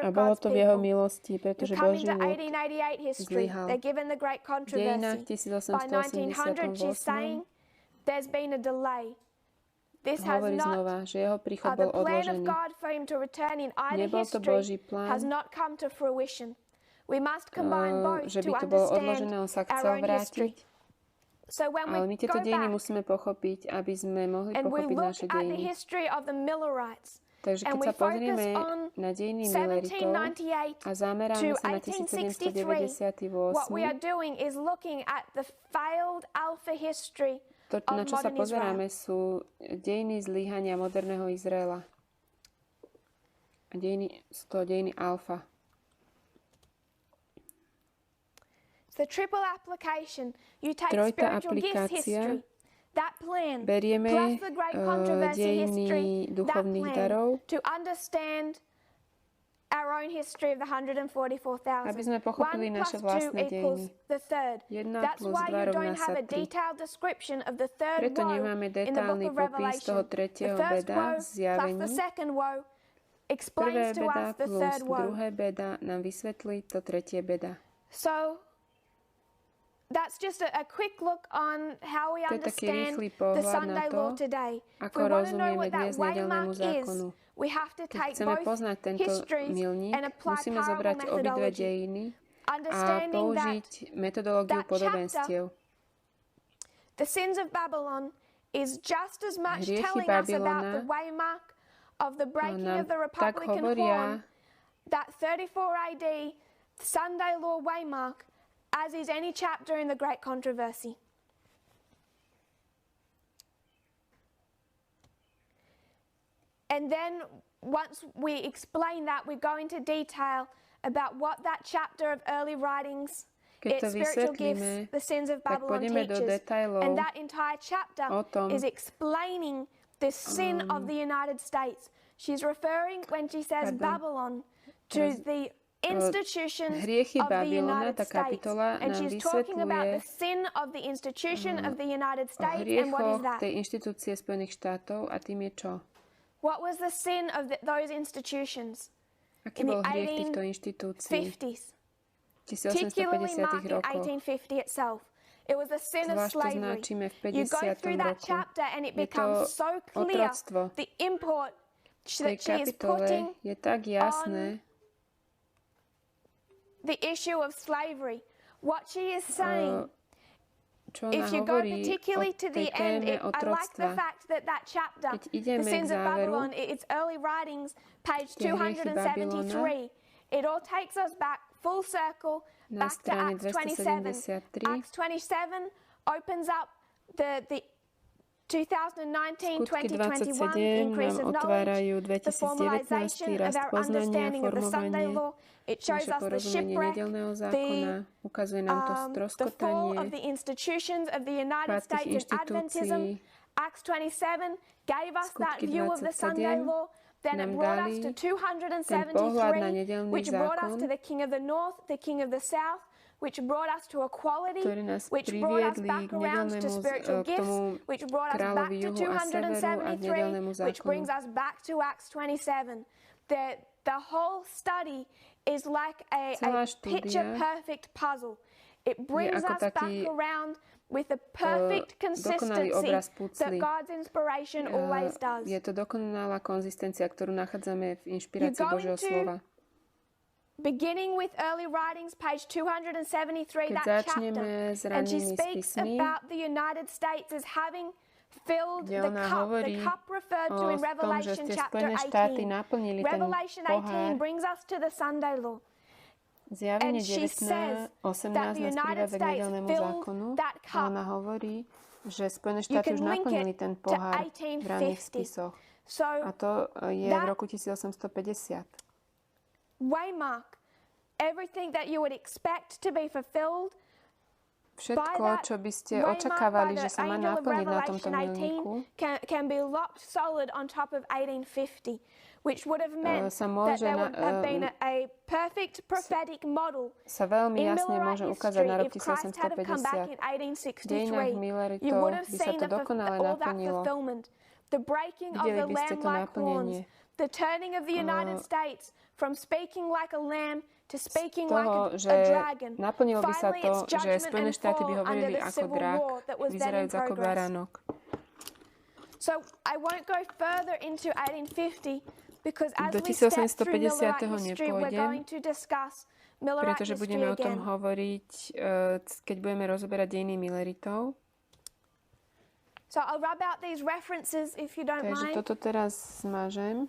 A bolo to v jeho milosti, pretože Boží ľud zlyhal. V dejinách 1888 hovorí znova, že jeho príchod bol odložený. Nebol to Boží plán, že by to bolo odložené, on sa chcel vrátiť. Ale my tieto dejiny musíme pochopiť, aby sme mohli pochopiť naše dejiny. Takže keď sa pozrieme na dejiny Milleritov a zameráme sa na 1798, to, na čo sa pozeráme, sú dejiny zlyhania moderného Izraela. A sú to dejiny alfa. Trojitá aplikácia. Berieme dejiny duchovných darov, aby sme pochopili naše vlastné dejiny. 1 plus 2 rovná sa 3. Preto nemáme detailný popis toho tretieho beda zjavení. Prvé beda plus druhé beda nám vysvetlí to tretie beda. That's just a quick look on how we understand the Sunday law today. If we want to know what that waymark is, we have to take both histories and apply parallel methodology. a použiť metodológiu podobenstiev. the sins of Babylon is just as much telling us about the waymark of the breaking of the Republican horn, that 34 AD Sunday law waymark, as is any chapter in the Great Controversy. And then once we explain that, we go into detail about what that chapter of early writings, its spiritual gifts, the sins of Babylon teaches. And that entire chapter is explaining the sin of the United States. She's referring, when she says Babylon, to the institutions of the United States. And she's talking about the sin of the institution of the United States. And what is that? Tej inštitúcie Spojených štátov, a tým je čo? What was the sin of those institutions? Aký bol hriech týchto inštitúcií? particularly marked in 1850 itself. It was the sin of slavery. You go through that chapter and it becomes so clear the import that she is putting on the issue of slavery. What she is saying, if you go particularly to the end, I like the fact that that chapter, The Sins of Babylon, its early writings, page 273, it all takes us back full circle, back to Acts 27. Acts 27 opens up the 2019-2021 increase of knowledge, the formalization of our understanding of the Sunday law. It shows us the shipwreck, the fall of the institutions of the United States and Adventism. Acts 27 gave us that view of the Sunday law. Then it brought us to 273, which brought us to the King of the North, the King of the South, which brought us to equality, which brought us back around to spiritual gifts, which brought us back to 273, which brings us back to Acts 27. The whole study is like a picture-perfect puzzle. It brings us back around with the perfect consistency that God's inspiration always does. Je to dokonalá konzistencia, ktorú nachádzame v inšpirácii Božieho slova. Beginning with early writings, page 273, that chapter, and she speaks about the United States as having filled the cup referred to in Revelation chapter 18. Revelation 18 brings us to the Sunday law. Zjavenie 18 nás privádza k nedeľnému zákonu a ona hovorí, že Spojené štáty už naplnili ten pohár v raných spisoch. A to je v roku 1850. Waymark, everything that you would expect to be fulfilled, všetko, čo by ste očakávali, že sa má naplniť na tomto milníku, can be locked solid on top of 1850. Which would have meant that there would have been a perfect prophetic model in Milleritov history if Christ had come back in 1863. You would have seen all that fulfillment. The breaking of the lamb-like horns, the turning of the United States from speaking like a lamb to speaking like a dragon. Finally, its judgment and fall under the civil war that was then in progress. So I won't go further into 1850 because as we step through Millerite history, we're going to discuss Millerite pretože history budeme o tom again. hovoriť, keď budeme rozoberať dejiny Milleritov. So I'll rub out these references if you don't Takže mind. toto teraz smažem.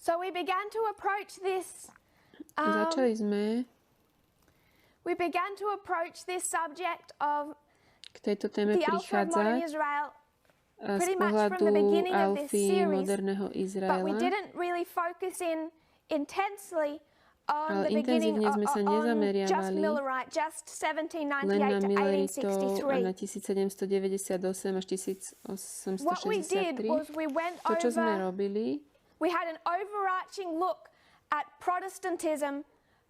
So we began to approach this. Začali sme We began to approach this subject of k tejto téme the Alpha of modern prichádzať Israel z pretty much from the pohľadu beginning of this Alfy series, moderného but we Izraela. didn't really focus in intensely on Ale the beginning intenzívne sme sa on just nezameriavali Millerite, just len na 1798 to Milleritov a na 1863. 1798 až What we did 1863. was we went To, čo sme over, robili, we had an overarching look at Protestantism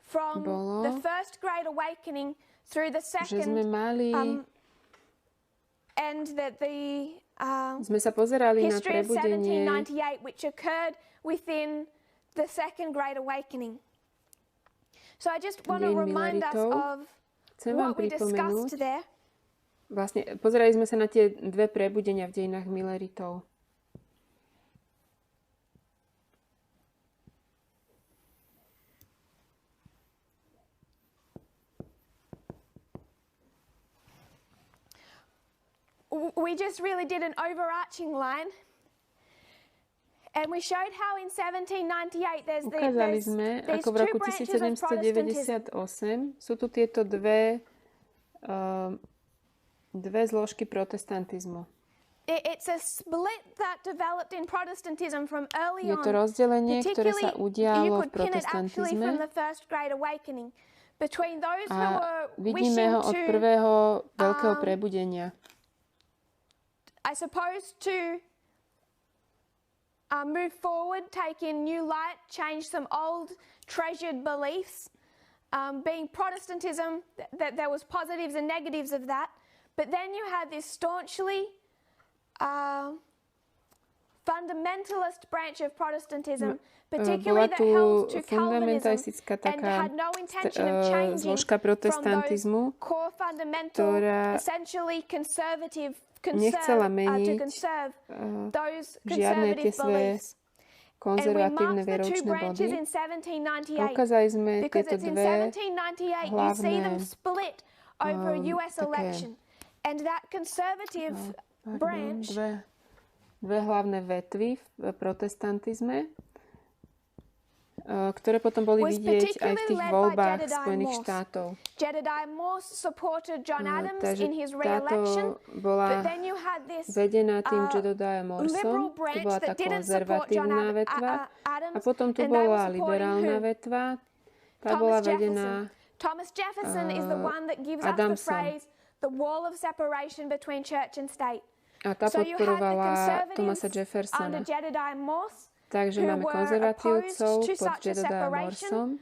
from the First Great Awakening through the že sme Second mali, and the sme sa pozerali na history of prebudenie 1798, which occurred within the Second Great Awakening. So I just want to remind us of what we discussed there. Vlastne, pozerali sme sa na tie dve prebudenia v dejinách Milleritov. We just really did an overarching line. And we showed how in 1798 Ukázali sme, ako v roku 1798 sú tu tieto dve zložky protestantizmu. It's a split that developed in Protestantism from early on. Je to rozdelenie, ktoré sa udialo v protestantizme. A vidíme ho od prvého veľkého prebudenia. I suppose to move forward, take in new light, change some old treasured beliefs. Being Protestantism, that there was positives and negatives of that. But then you had this staunchly fundamentalist branch of Protestantism, particularly that held to Calvinism and had no intention of changing from those core fundamental, essentially conservative nechcela meniť žiadne tie svoje konzervatívne veroučné body. A ukázali sme tieto dve hlavné dve hlavné vetvy v protestantizme, ktoré potom boli vidieť aj v tých voľbách Spojených štátov. Takže táto bola vedená tým Jedediah Morsom, to bola tá konzervatívna vetva, a potom tu bola liberálna vetva, tá bola vedená Adamsom. A tá podporovala Thomasa Jeffersona. Takže máme konzervatívcov pod Jedediah Morsom,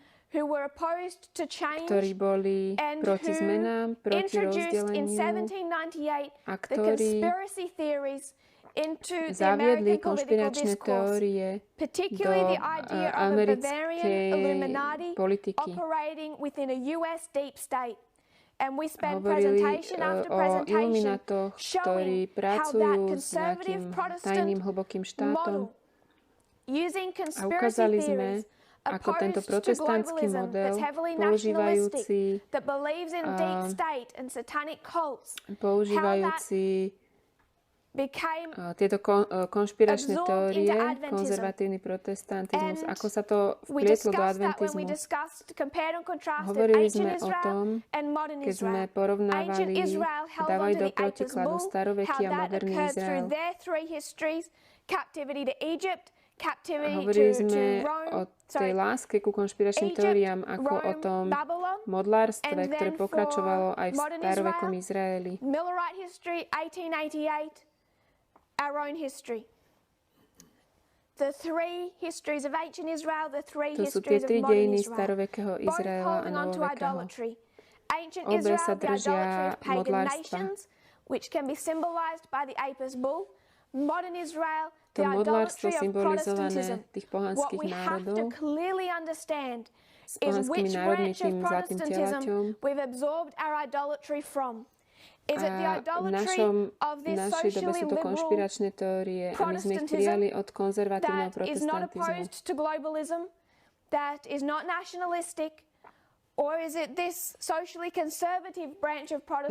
ktorí boli proti zmenám, proti rozdeleniu a ktorí zaviedli konšpiračné teórie do americkej politiky. Hovorili o iluminatoch, ktorí pracujú s nejakým tajným hlbokým štátom. A ukázali sme, ako tento protestantský model, používajúci tieto konšpiračné teórie, konzervatívny protestantizmus, ako sa to vplietlo do adventizmu. Hovorili sme o tom, keď sme porovnávali, dávali do protikladu staroveký a moderný Izrael. Hovorili sme o tej láske ku konšpiračným teóriám, ako o tom modlárstve, ktoré pokračovalo aj v starovekom Izraeli. To sú tie tri dejiny starovekého Izraela a novovekého. Obe sa držia modlárstva. To modlárstvo symbolizované tých pohanských národov s pohanskými národmi, tým zlatým telaťom. A v našej dobe sú to konšpiračné teórie a my sme ich prijali od konzervatívneho protestantizmu.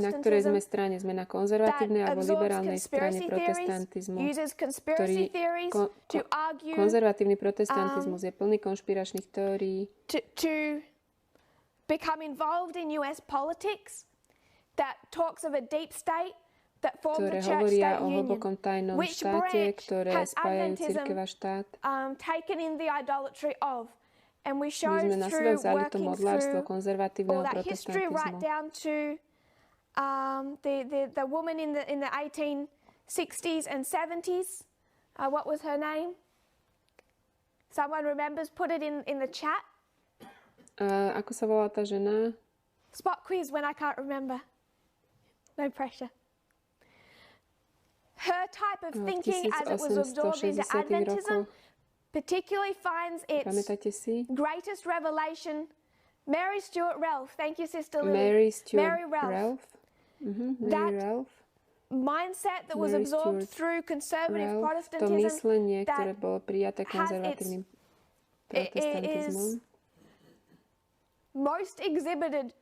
Na ktorej sme strane? Sme na konzervatívnej alebo liberálnej strane protestantizmu, ktorý konzervatívny protestantizmus je plný konšpiračných teórií. Ktoré hovoria o hlbokom tajnom štáte, ktoré spájajú cirkev a štát. My sme na sebe vzali to modlárstvo konzervatívneho protestantizmu. The woman in the 1860s and 70s, what was her name? Someone remembers? Put it in the chat. Ako sa volá tá žena? Spot quiz when I can't remember. No pressure. Her type of thinking as it was absorbed into Adventism particularly finds its greatest revelation. Mary Stuart Ralph, thank you, Sister Lily. Mary Ralph. That mindset that was absorbed through conservative Protestantism, ktoré bolo prijaté konzervatívnym protestantizmom, most exhibited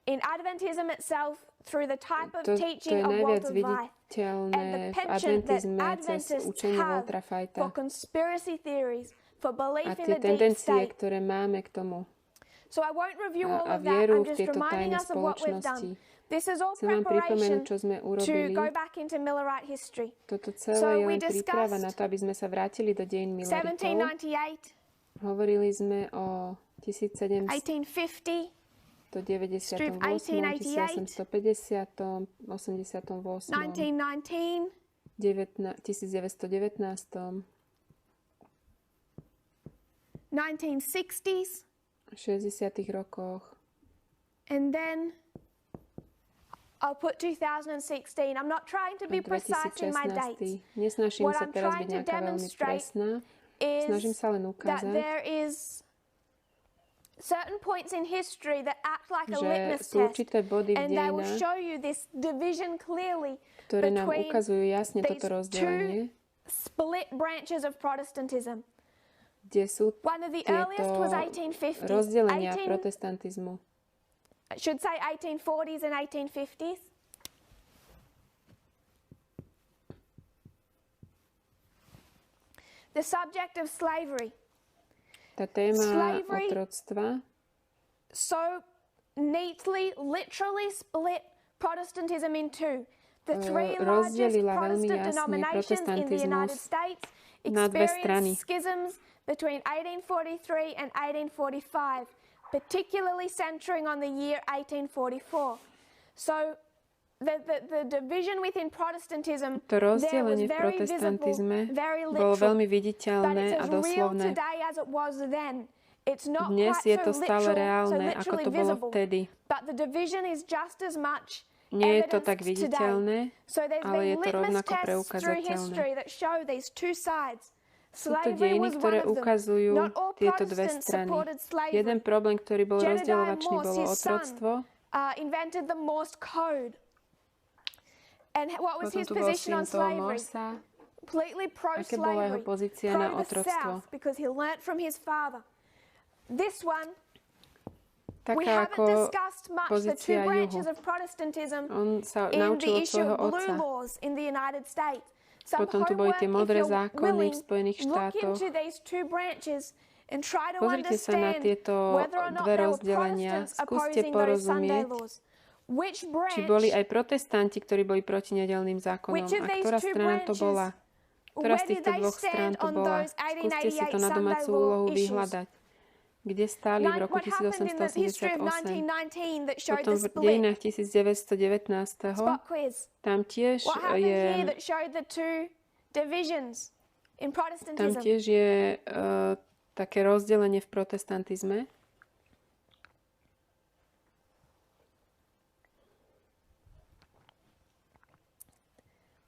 in Adventism itself through the type of teaching of Walter White and the penchant that Adventists have for conspiracy theories, for belief in the deep state. ktoré máme k tomu. So I won't review all of that. I'm just reminding us of what we've done. This is all preparation to go back into Millerite history. Toto celé je len príprava na to, aby sme sa vrátili do dejín Milleritov. 1798. Hovorili sme o 1750. 1850. Do 98. 1850. 88. 1919. 1919. 1960s. 60. rokoch. And then I'll put 2016. I'm not trying to be precise in my dates. Nesnažím sa teraz byť nejaká veľmi presná. Snažím sa len ukázať, that there is certain points in history that act like a litmus test, and they will show you this division clearly between these two split branches of Protestantism. Kde sú One of the earliest was 1850s. Rozdelenia protestantizmu. I should say 1840s and 1850s. The subject of slavery. Tá téma otroctva so neatly, literally split Protestantism in two. The three largest Protestant denominations in the United States experienced schisms between 1843 and 1845, particularly centering on the year 1844. So the division within Protestantism there was very visible, very literal, veľmi viditeľné a but it's as real doslovné. today as it was then. It's not Dnes quite je to so stále literal, reálne, so ako literally to bolo visible, vtedy. but the division is just as much Nie je to tak evidenced viditeľné, today. So there's ale je been to litmus rovnako tests through preukazateľné. history that show these two sides. Sú to dejiny, ktoré ukazujú tieto dve strany. Jeden problém, ktorý bol rozdeľovačný, bolo otroctvo. Invented the Morse code. And what was his position on slavery? Completely Aké bola jeho pro-slavery. pozícia na otroctvo? Because he learnt from his father. This one, we Taká haven't ako discussed much the two pozícia branches juhu. of Protestantism On sa in naučil the od issue svojho of blue otca. laws in the United States. Some Potom tu boli tie homework, modré if you're zákony willing, v Spojených look štátoch. into these two branches and try to Pozrite sa na understand tieto whether or not dve there were rozdelenia. Protestants Skúste opposing those Sunday porozumieť, laws. Which branch, či boli aj protestanti, ktorí boli proti nedeľným zákonom. which of A these ktorá two strana to branches, bola? Ktorá where z did týchto they dvoch strán stand to on bola? those Skúste si to 1888 na domácu Sunday úlohu law issues? vyhľadať. Kde stáli v roku What happened in the history of 1888. 1919 that showed Potom the v split? dejinách 1919. Spot quiz. Tam tiež What happened here je, that showed the two divisions in tam Protestantism? tiež je také rozdelenie v protestantizme.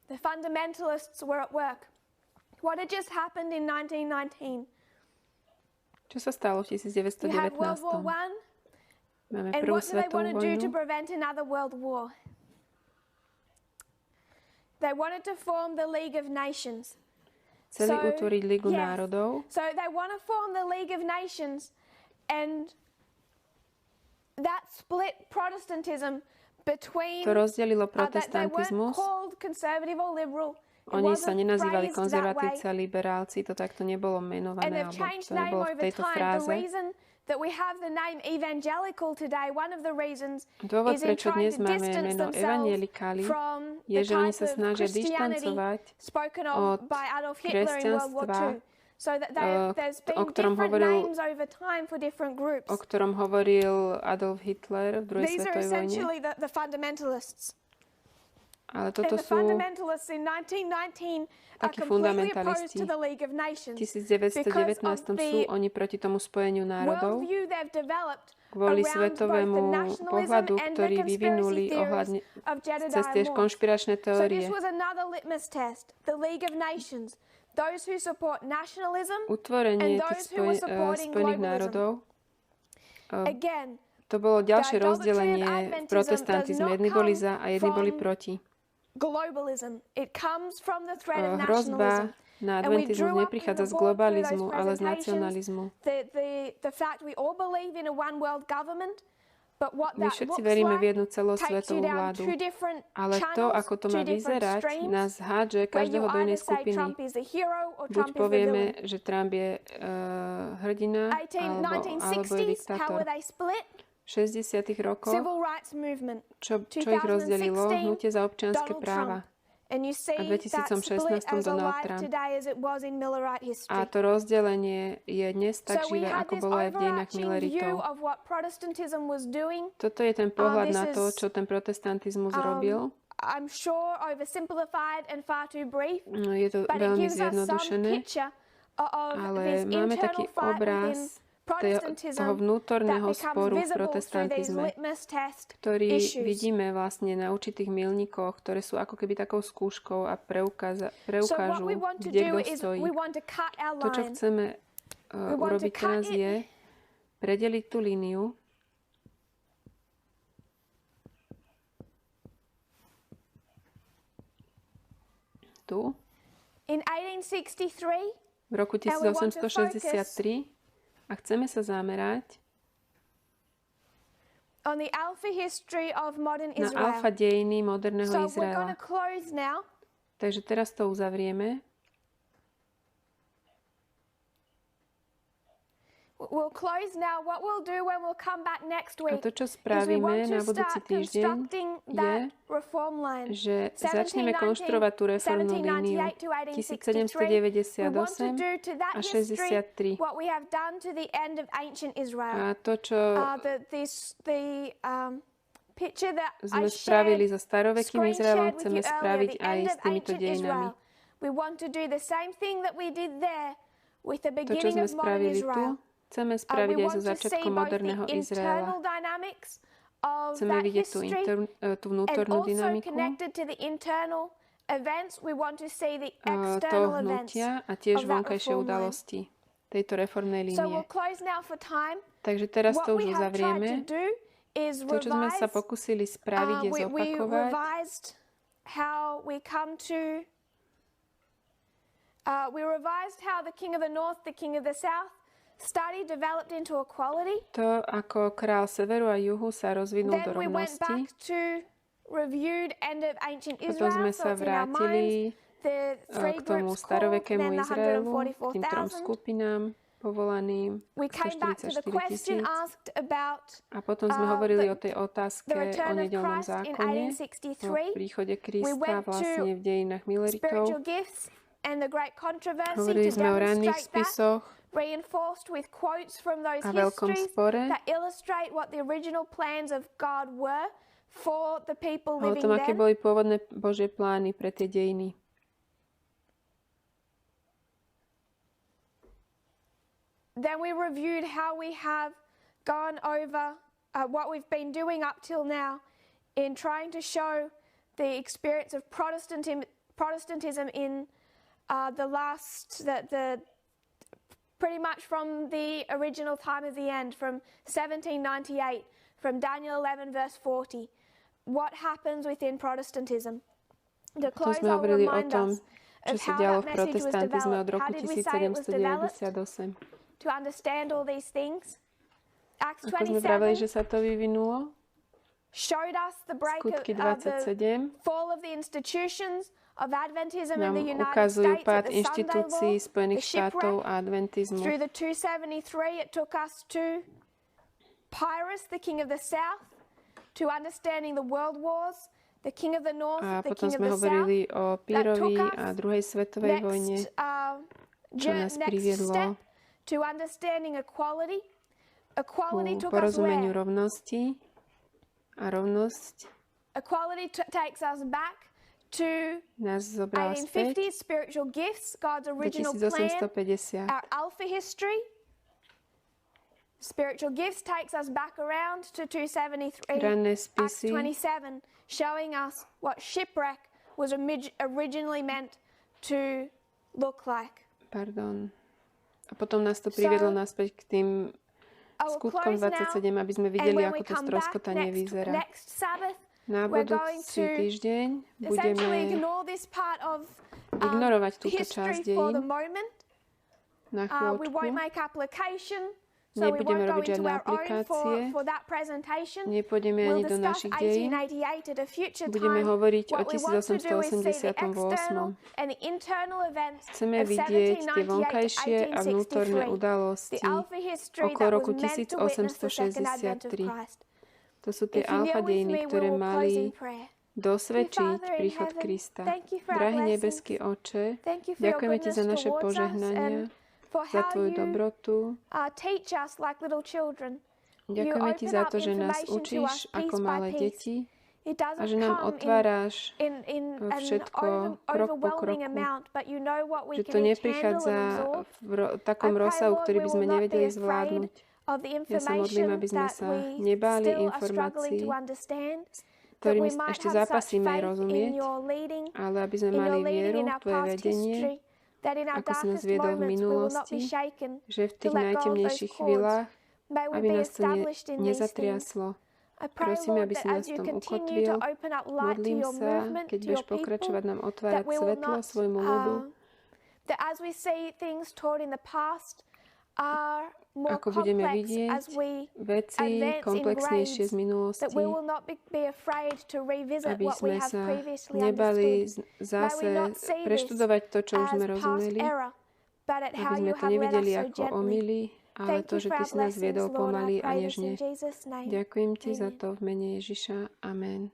The fundamentalists were at work. What had just happened in 1919? Čo sa stalo v We had World War 1919? I, Máme and prvú what do they svetovú want to do to vojnu. prevent another world war? They wanted to form the League of Nations. Chceli utvoriť Ligu národov. So they want to form the League of Nations, and that split Protestantism between To rozdelilo they weren't protestantizmus. called conservative or liberal. It Oni sa wasn't nenazývali phrased that way. konzervatívci a liberálci, to takto nebolo And menované, they've alebo changed to name nebolo v over tejto time. The fráze. reason that we have the name evangelical today, one of the reasons Dôvod, is in prečo trying dnes to máme distance meno themselves evangelikáli, from je, the že oni type sa of snažia Christianity dištancovať spoken od of by Adolf Hitler in World War kresťanstva, II. So that there's been o ktorom different hovoril- names over time for different groups. o ktorom hovoril Adolf Hitler v druhej These are svetovej vojne. essentially the fundamentalists. Ale And toto the sú fundamentalists in 1919 are takí completely opposed fundamentalisti. to the League of V Nations. 1919 sú oni proti tomu spojeniu národov Worldview they've developed kvôli around both svetovému the nationalism pohľadu, and the ktorý conspiracy vyvinuli theories ohľadne of cez Jedediah tie Morse. konšpiračné So teórie. this was another litmus test, the League of Nations. utvorenie tých Spojených národov. To bolo ďalšie rozdelenie v protestantizme. Jedni boli za a jedni boli proti. Hrozba na adventizmus neprichádza z globalizmu, ale z nacionalizmu. My všetci veríme v jednu celosvetovú vládu, ale to, ako to má vyzerať, nás hádže každého do inej skupiny. Buď povieme, že Trump je hrdina, alebo je diktátor. V 60. rokoch, čo ich rozdelilo, hnutie za občianske práva. A v 2016 Donald Trump. A to rozdelenie je dnes tak živé, ako bolo aj v dejinách Milleritov. Toto je ten pohľad na to, čo ten protestantizmus robil. Je to veľmi zjednodušené, ale máme taký obraz toho vnútorného sporu v protestantizme, ktorý vidíme vlastne na určitých milníkoch, ktoré sú ako keby takou skúškou a preukážu, kde kto stojí. To, čo chceme urobiť teraz, je predeliť tú líniu tu. V roku 1863 a chceme sa zamerať na alfa dejiny moderného Izraela. Takže teraz to uzavrieme. A to, čo spravíme na budúci týždeň, je, že začneme konštruovať tú reformnú líniu 1798 a 63. A to, čo sme spravili so starovekým Izraelom, chceme spraviť aj s týmito dejinami. To, čo sme spravili tu, chceme spraviť aj so začiatkom moderného Izraela. Chceme vidieť tú vnútornú dynamiku toho hnutia a tiež vonkajšie udalosti tejto reformnej línie. Takže teraz to už uzavrieme. To, čo sme sa pokúsili spraviť, je zopakovať we revised how the king of the north, the king of the south study developed into equality. To, ako král severu a juhu sa rozvinul do rovnosti. Potom sme sa vrátili k tomu starovekému Izraelu, k tým trom skupinám povolaným 144 000. A potom sme hovorili o tej otázke o nedeľnom zákone, o príchode Krista vlastne v dejinách Milleritov. Hovorili sme o ranných spisoch a veľkom spore a o tom, aké boli pôvodné Božie plány pre tie dejiny. Then we reviewed how we have gone over what we've been doing up till now in trying to show the experience of Protestantism in pretty much from the original time of the end, from 1798, from Daniel 11 verse 40. What happens within Protestantism? The close will remind us of how that message was developed. How did we say it was developed? To understand all these things. Acts 27 showed us the break of the fall of the institutions of Adventism in the United States at the Sunday law, the shipwreck. Through the 273, it took us to Pyrrhus, the king of the south, to understanding the world wars, the king of the north, the king of the south. O Pírovi a druhej svetovej vojne, čo nás priviedlo to understanding equality. Equality took us porozumeniu rovnosti a rovnosť takes us back to nás zobral 1850s, spiritual gifts, God's original plan, our alpha history. Spiritual gifts takes us back around to 273, Acts 27, showing us what shipwreck was originally meant to look like. A potom nás to priviedlo naspäť k tým skutkom 27, aby sme videli, ako to stroskotanie vyzerá. Na budúci týždeň budeme ignorovať túto časť dejín na chvíľočku. Nebudeme robiť žiadne aplikácie, nepôjdeme ani do našich dejín, budeme hovoriť o 1888. Chceme vidieť tie vonkajšie a vnútorné udalosti okolo roku 1863. To sú tie alfa dejiny, ktoré mali dosvedčiť príchod Krista. Drahý nebeský Oče, ďakujeme Ti za naše požehnania, za Tvoju dobrotu. Ďakujeme Ti za to, že nás učíš ako malé deti a že nám otváraš všetko krok po kroku. Že to neprichádza v takom rozsahu, ktorý by sme nevedeli zvládnuť. Ja sa modlím, aby sme sa nebáli informácií, ktorými ešte zapasíme aj rozumieť, ale aby sme mali vieru v Tvoje vedenie, ako si nás viedol v minulosti, že v tých najtemnejších chvíľach, aby nás to nezatriaslo. Prosím, aby si nás v tom ukotvil. Modlím sa, keď budeš pokračovať nám otvárať svetlo svojmu ľudu, ako budeme vidieť veci komplexnejšie z minulosti, aby sme sa nebali zase preštudovať to, čo už sme rozumeli, aby sme to nevideli ako omyly, ale to, že Ty si nás viedol pomaly a nežne. Ďakujem Ti za to v mene Ježiša. Amen.